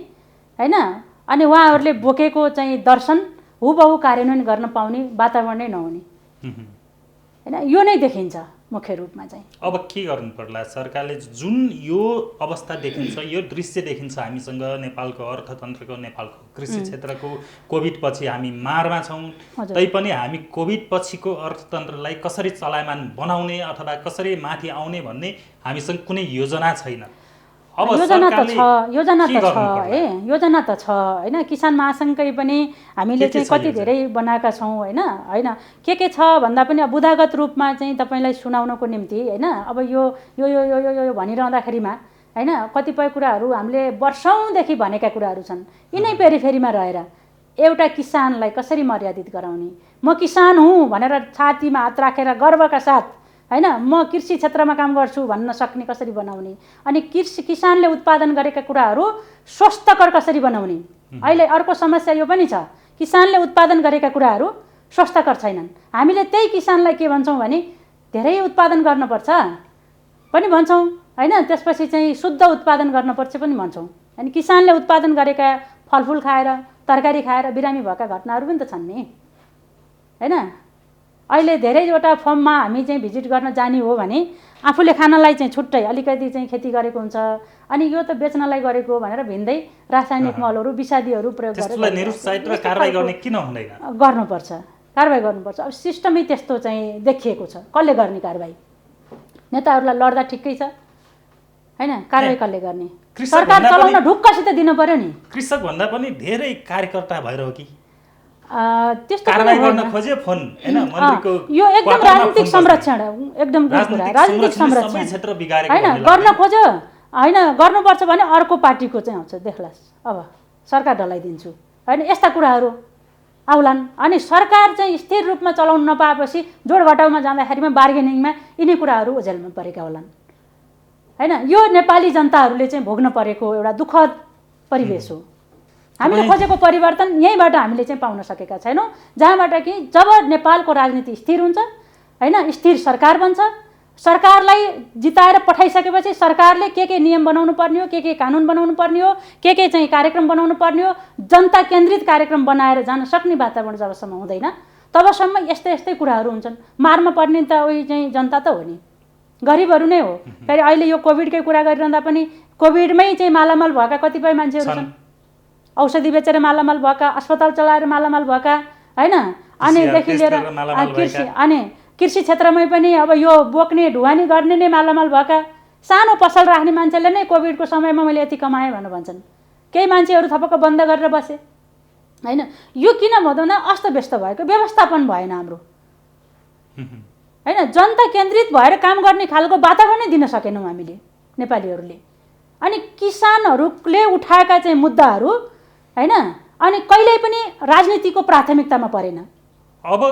होइन। अनि उहाँहरूले बोकेको चाहिँ दर्शन हुबहु कार्यान्वयन गर्न पाउने वातावरणै नहुने होइन। यो नै देखिन्छ मुख्य रूपमा चाहिँ। अब के गर्नु पर्ला सरकारले? जुन यो अवस्था देखिन्छ, यो दृश्य देखिन्छ हामीसँग नेपालको अर्थतन्त्रको, नेपालको कृषि क्षेत्रको, कोभिड पछि हामी मारमा छौँ। तैपनि हामी कोभिड पछिको अर्थतन्त्रलाई कसरी चलायमान बनाउने अथवा कसरी माथि आउने भन्ने हामीसँग कुनै योजना छैन। अब योजना त छ होइन। किसान महासङ्घकै पनि हामीले चाहिँ कति धेरै बनाएका छौँ होइन। के छ भन्दा पनि अब बुदागत रूपमा चाहिँ तपाईँलाई सुनाउनको निम्ति होइन। अब यो यो यो यो यो भनिरहँदाखेरिमा होइन कतिपय कुराहरू हामीले वर्षौँदेखि भनेका कुराहरू छन्। यिनै पेरिफेरीमा रहेर एउटा किसानलाई कसरी मर्यादित गराउने, म किसान हुँ भनेर छातीमा हात राखेर गर्वका साथ होइन म कृषि क्षेत्रमा काम गर्छु भन्न सक्ने कसरी बनाउने, अनि किसानले उत्पादन गरेका कुराहरू स्वस्थकर कसरी बनाउने। अहिले अर्को समस्या यो पनि छ, किसानले उत्पादन गरेका कुराहरू स्वस्थकर छैनन्। हामीले त्यही किसानलाई के भन्छौँ भने धेरै उत्पादन गर्नुपर्छ पनि भन्छौँ होइन, त्यसपछि चाहिँ शुद्ध उत्पादन गर्नुपर्छ पनि भन्छौँ। अनि किसानले उत्पादन गरेका फलफुल खाएर, तरकारी खाएर बिरामी भएका घटनाहरू पनि त छन् नि होइन। अहिले धेरैवटा फर्ममा हामी चाहिँ भिजिट गर्न जाने हो भने आफूले खानलाई चाहिँ छुट्टै अलिकति चाहिँ खेती गरेको हुन्छ, अनि यो त बेच्नलाई गरेको भनेर भिन्दै रासायनिक मलहरू, विषादीहरू प्रयोग गरेर निरुत्साहित र कारबाही गर्ने किन हुँदैन? गर्नुपर्छ, कारबाही गर्नुपर्छ। अब सिस्टमै त्यस्तो चाहिँ देखिएको छ। कसले गर्ने कारबाही? नेताहरूलाई लड्दा ठिकै छ होइन, कारबाही कसले गर्ने? सरकार चलाउन ढुक्कसित दिनु पर्यो नि। कृषक भन्दा पनि धेरै कार्यकर्ता भएर हो कि त्यस्तो कारबाही गर्न खोज्यो फोन हैन मन्त्रीको? यो एकदम राजनीतिक संरक्षण, एकदम राजनीतिक संरक्षण हैन। गर्न खोज्यो हैन, गर्नुपर्छ भने अर्को पार्टीको चाहिँ आउँछ देख्लास्, अब सरकार ढलाइदिन्छु हैन, यस्ता कुराहरू आउलान्। अनि सरकार चाहिँ स्थिर रूपमा चलाउन नपाएपछि जोडघटाउमा जाँदाखेरिमा बार्गेनिङमा यिनै कुराहरू ओझेलमा परेका होलान् हैन। यो नेपाली जनताहरूले चाहिँ भोग्न परेको एउटा दुःखद परिवेश हो। हामीले खोजेको परिवर्तन यहीँबाट हामीले चाहिँ पाउन सकेका छैनौँ, जहाँबाट कि जब नेपालको राजनीति स्थिर हुन्छ हैन, स्थिर सरकार बन्छ, सरकारलाई जिताएर पठाइसकेपछि सरकारले के नियम बनाउनु पर्ने हो, के कानुन बनाउनु पर्ने हो, के चाहिँ कार्यक्रम बनाउनु पर्ने हो, जनता केन्द्रित कार्यक्रम बनाएर जान सक्ने वातावरण जबसम्म हुँदैन तबसम्म यस्तै कुराहरू हुन्छन्। मारमा पर्ने त उही चाहिँ जनता त हो नि, गरिबहरू नै हो। फेरि अहिले यो कोभिडकै कुरा गरिरहँदा पनि कोभिडमै चाहिँ मालामाल भएका कतिपय मान्छेहरू छन्, औषधि बेचेर मालामाल भएका, अस्पताल चलाएर मालामाल भएका हैन, अनेदेखि लिएर कृषि क्षेत्रमै पनि अब यो बोक्ने ढुवानी गर्ने नै मालामाल भएका, सानो पसल राख्ने मान्छेले नै कोभिडको समयमा मैले यति कमाएँ भनेर भन्छन्। केही मान्छेहरू थपक्क बन्द गरेर बसे हैन। यो किन भन्दा अस्तव्यस्त भएको, व्यवस्थापन भएन हाम्रो होइन जनता केन्द्रित भएर काम गर्ने खालको वातावरणै दिन सकेनौँ हामीले नेपालीहरूले। अनि किसानहरूले उठाएका चाहिँ मुद्दाहरू होइन अनि कहिल्यै पनि राजनीतिको प्राथमिकतामा परेन। अब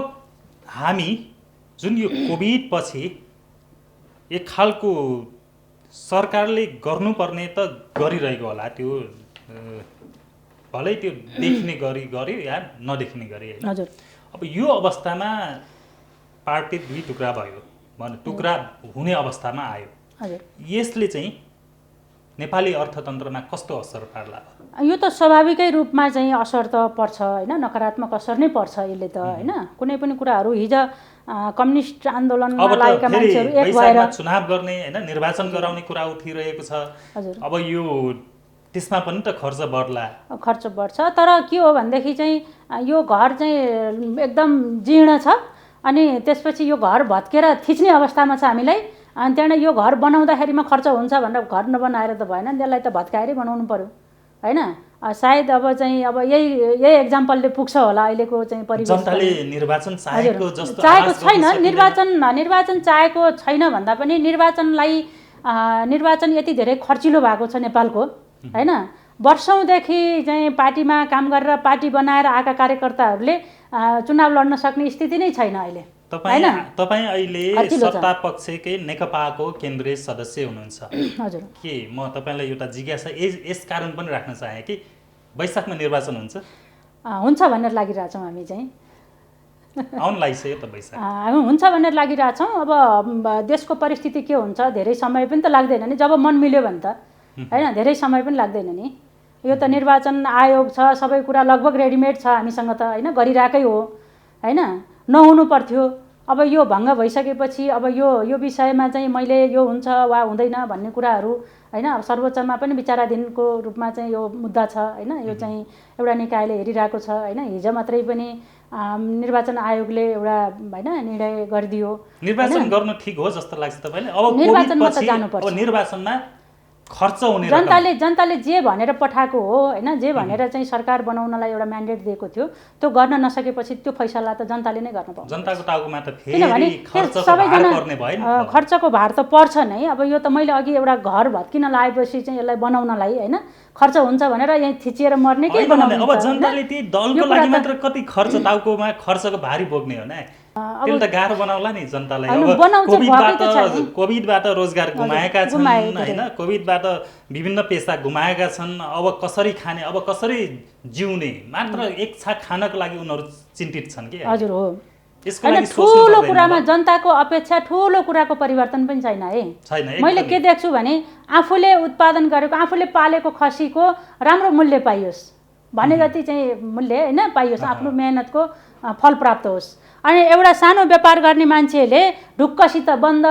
हामी जुन यो कोभिड पछि एक खालको सरकारले गर्नुपर्ने त गरिरहेको होला, त्यो भलै त्यो देखिने गरी गर्यो या नदेखिने गरी होइन। हजुर। अब यो अवस्थामा पार्टी दुई टुक्रा भयो भने टुक्रा हुने अवस्थामा आयो। हजुर। यसले चाहिँ नेपाली अर्थतन्त्रमा कस्तो असर पार्ला? यो त स्वाभाविकै रूपमा चाहिँ असर त पर्छ होइन, नकारात्मक असर नै पर्छ यसले त होइन। कुनै पनि कुराहरू हिजो कम्युनिस्ट आन्दोलनमा लागेका मान्छेहरू एक भएर चुनाव गर्ने होइन, निर्वाचन गराउने कुरा उठिरहेको छ। हजुर। अब यो त्यसमा पनि त खर्च बढ्ला। खर्च बढ्छ, तर के हो भनेदेखि चाहिँ यो घर चाहिँ एकदम जीर्ण छ अनि त्यसपछि यो घर भत्केर थिच्ने अवस्थामा छ हामीलाई। अनि त्यहाँबाट यो घर बनाउँदाखेरिमा खर्च हुन्छ भनेर घर नबनाएर त भएन, त्यसलाई त भत्काएरै बनाउनु पर्यो होइन। सायद अब चाहिँ अब यही एक्जाम्पलले पुग्छ होला अहिलेको चाहिँ परिवेश। जनताले निर्वाचन चाहेको जस्तो चाहेको छैन, निर्वाचन चाहेको छैन भन्दा पनि निर्वाचन यति धेरै खर्चिलो भएको छ नेपालको होइन। वर्षौँदेखि चाहिँ पार्टीमा काम गरेर पार्टी बनाएर आएका कार्यकर्ताहरूले चुनाव लड्न सक्ने स्थिति नै छैन अहिले। तपाईँ अहिले सत्ता पक्षकै नेकपाको केन्द्रीय सदस्य हुनुहुन्छ। हजुर। के म तपाईँलाई एउटा जिज्ञासा यस कारण पनि राख्न चाहेँ कि वैशाखमा निर्वाचन हुन्छ भनेर लागिरहेछौँ हामी चाहिँ। आउन लागिसक्यो त वैशाख? हुन्छ भनेर लागिरहेछौँ। अब देशको परिस्थिति के हुन्छ, धेरै समय पनि त लाग्दैन नि, जब मन मिल्यो भने त होइन, धेरै समय पनि लाग्दैन नि। यो त निर्वाचन आयोग छ, सबै कुरा लगभग रेडिमेड छ हामीसँग त होइन, गरिरहेकै हो होइन, नहुनु पर्थ्यो। अब यो भङ्ग भइसकेपछि अब यो विषयमा चाहिँ मैले यो हुन्छ वा हुँदैन भन्ने कुराहरू होइन, अब सर्वोच्चमा पनि विचाराधीनको रूपमा चाहिँ यो मुद्दा छ होइन। यो चाहिँ एउटा निकायले हेरिरहेको छ होइन। हिजो मात्रै पनि निर्वाचन आयोगले एउटा होइन निर्णय गरिदियो। निर्वाचन गर्नु ठिक हो जस्तो लाग्छ तपाईँलाई? अब निर्वाचनमा त जानुपर्छ। निर्वाचनमा खर्च हुने जनताले जे भनेर पठाएको हो होइन, जे भनेर चाहिँ सरकार बनाउनलाई एउटा म्यान्डेट दिएको थियो त्यो गर्न नसकेपछि त्यो फैसला त जनताले नै गर्न पाउँछ। जनताको टाउकोमा त फेरि खर्चको भार त पर्छ नै। अब यो त मैले अघि एउटा घर भत्किन लागेपछि चाहिँ यसलाई बनाउनलाई होइन खर्च हुन्छ भनेर यहाँ थिचिएर मर्ने के बनाउनु? अब जनताले त्यही दलको लागि मात्र कति खर्च टाउकोमा खर्चको भारी बोक्ने हो न, त्यसले त गाह्रो बनाउला नि जनतालाई। अब कोभिडबाट रोजगार गुमाएका छन् होइन, कोभिडबाट विभिन्न पेसा गुमाएका छन्। अब कसरी खाने, अब कसरी जिउने, मात्र एक छाक खानको लागि उनीहरू चिन्तित छन् कि। हजुर हो। ठुलो कुरामा जनताको अपेक्षा ठुलो कुराको परिवर्तन पनि छैन है। मैले के देख्छु भने आफूले उत्पादन गरेको आफूले पालेको खसीको राम्रो मूल्य पाइयोस् भने जति चाहिँ मूल्य होइन पाइयोस्, आफ्नो मेहनतको फल प्राप्त होस्। अनि एउटा सानो व्यापार गर्ने मान्छेले ढुक्कसित बन्द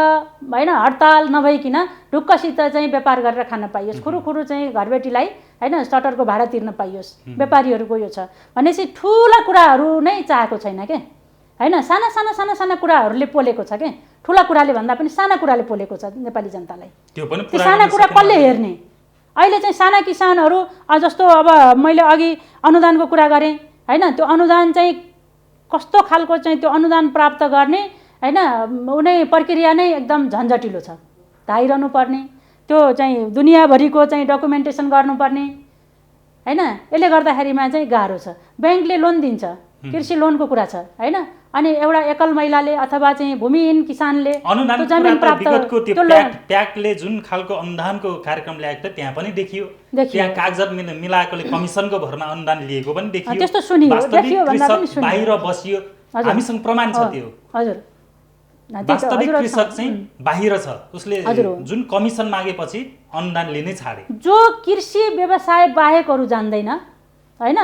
होइन हडताल नभइकन ढुक्कसित चाहिँ व्यापार गरेर खान पाइयोस्, खुरुखुरु चाहिँ घरबेटीलाई होइन सटरको भाडा तिर्न पाइयोस्। व्यापारीहरूको यो छ भनेपछि ठुला कुराहरू नै चाहेको छैन के होइन, साना कुराहरूले पोलेको छ के। ठुला कुराले भन्दा पनि साना कुराले पोलेको छ नेपाली जनतालाई। त्यो साना कुरा कसले हेर्ने? अहिले चाहिँ साना किसानहरू जस्तो अब मैले अघि अनुदानको कुरा गरेँ होइन, त्यो अनुदान चाहिँ कस्तो खालको चाहिँ त्यो अनुदान प्राप्त गर्ने होइन उनी प्रक्रिया नै एकदम झन्झटिलो छ, धाइरहनु पर्ने, त्यो चाहिँ दुनियाँभरिको चाहिँ डकुमेन्टेसन गर्नुपर्ने होइन। यसले गर्दाखेरिमा चाहिँ गाह्रो छ। ब्याङ्कले लोन दिन्छ, कृषि लोनको कुरा छ होइन, अनि एउटा एकल महिलाले अथवा चाहिँ भूमिहीन किसानले जमिन प्राप्त प्याकले जुन खालको अनुदानको कार्यक्रम ल्याएको थियो त्यहाँ पनि देखियो, त्यहाँ कागजात मिलाएकोले कमिसनको भरमा अनुदान लिएको पनि देखियो, त्यस्तो सुनियो, देखियो भन्दा पनि सुनियो, बाहिर बसियो, हामीसँग प्रमाण छ त्यो। हजुर, वास्तविक कृषक चाहिँ बाहिर छ, उसले जुन कमिसन मागेपछि अनुदान लिनै छाडे। जो कृषि व्यवसाय बाहेकहरू जान्दैन होइन,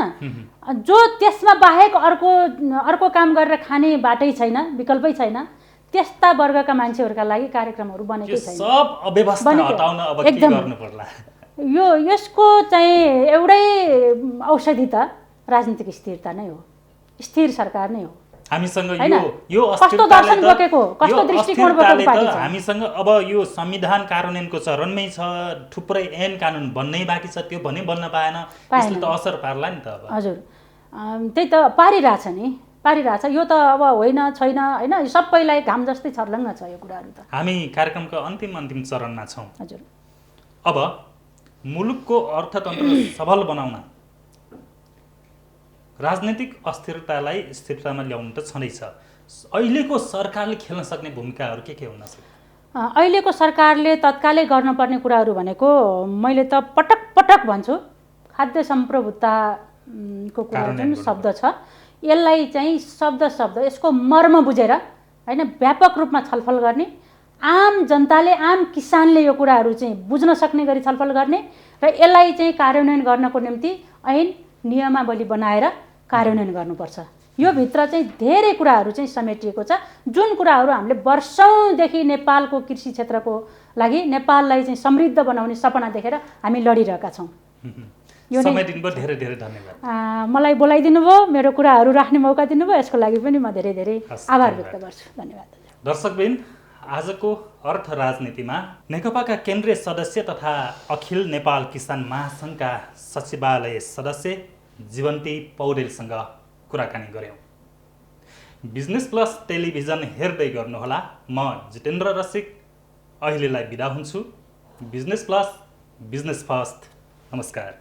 जो त्यसमा बाहेक अर्को काम गरेर खाने बाटै छैन, विकल्पै छैन, त्यस्ता वर्गका मान्छेहरूका लागि कार्यक्रमहरू बनेकै छैन। सब अव्यवस्था हटाउन अब के गर्नु पर्ला? यसको चाहिँ एउटै औषधि त राजनीतिक स्थिरता नै हो, स्थिर सरकार नै हो। हामीसँग यो कस्तो दर्शन बोकेको, कस्तो दृष्टिकोण बोकेको पार्टी छ हामीसँग। अब यो संविधान कार्यान्वयनको चरणमै छ, थुप्रै ऐन कानुन बन्नै बाँकी छ, त्यो पनि बन्न पाएन, त्यसले त असर पार्ला नि त अब। हजुर, त्यही त पारिरहेछ नि, पारिरहेछ। यो त अब होइन छैन होइन, सबैलाई घाम जस्तै छर्लङ्ग छ यो कुराहरू त। हामी कार्यक्रमको अन्तिम चरणमा छौँ। हजुर। अब मुलुकको अर्थतन्त्र सबल बनाउन राजनैतिक अस्थिरतालाई स्थिरतामा ल्याउनु त छँदैछ। अहिलेको सरकारले खेल्न सक्ने भूमिकाहरू के हुन सक्छ? अहिलेको सरकारले तत्कालै गर्नुपर्ने कुराहरू भनेको मैले त पटक भन्छु, खाद्य सम्प्रभुता को कुरा जुन शब्द छ यसलाई चाहिँ शब्द यसको मर्म बुझेर होइन व्यापक रूपमा छलफल गर्ने, आम जनताले आम किसानले यो कुराहरू चाहिँ बुझ्न सक्ने गरी छलफल गर्ने र यसलाई चाहिँ कार्यान्वयन गर्नको निम्ति ऐन नियमावली बनाएर कार्यान्वयन गर्नुपर्छ। यो भित्र चाहिँ धेरै कुराहरू चाहिँ समेटिएको छ, जुन कुराहरू हामीले वर्षौँदेखि नेपालको कृषि क्षेत्रको लागि नेपाललाई चाहिँ समृद्ध बनाउने सपना देखेर हामी लडिरहेका छौँ। समय दिनुभयो, धेरै धेरै धन्यवाद। मलाई बोलाइदिनु भयो, मेरो कुराहरू राख्ने मौका दिनुभयो, यसको लागि पनि म धेरै धेरै आभार व्यक्त गर्छु। धन्यवाद। दर्शकवृन्द, आजको अर्थ राजनीतिमा नेकपाका केन्द्रीय सदस्य तथा अखिल नेपाल किसान महासङ्घका सचिवालय सदस्य जीवन्ती पौडेलसँग कुराकानी गऱ्यौँ। बिजनेस प्लस टेलिभिजन हेर्दै गर्नुहोला। म जितेन्द्र रसिक अहिलेलाई बिदा हुन्छु। Business plus, business first. नमस्कार।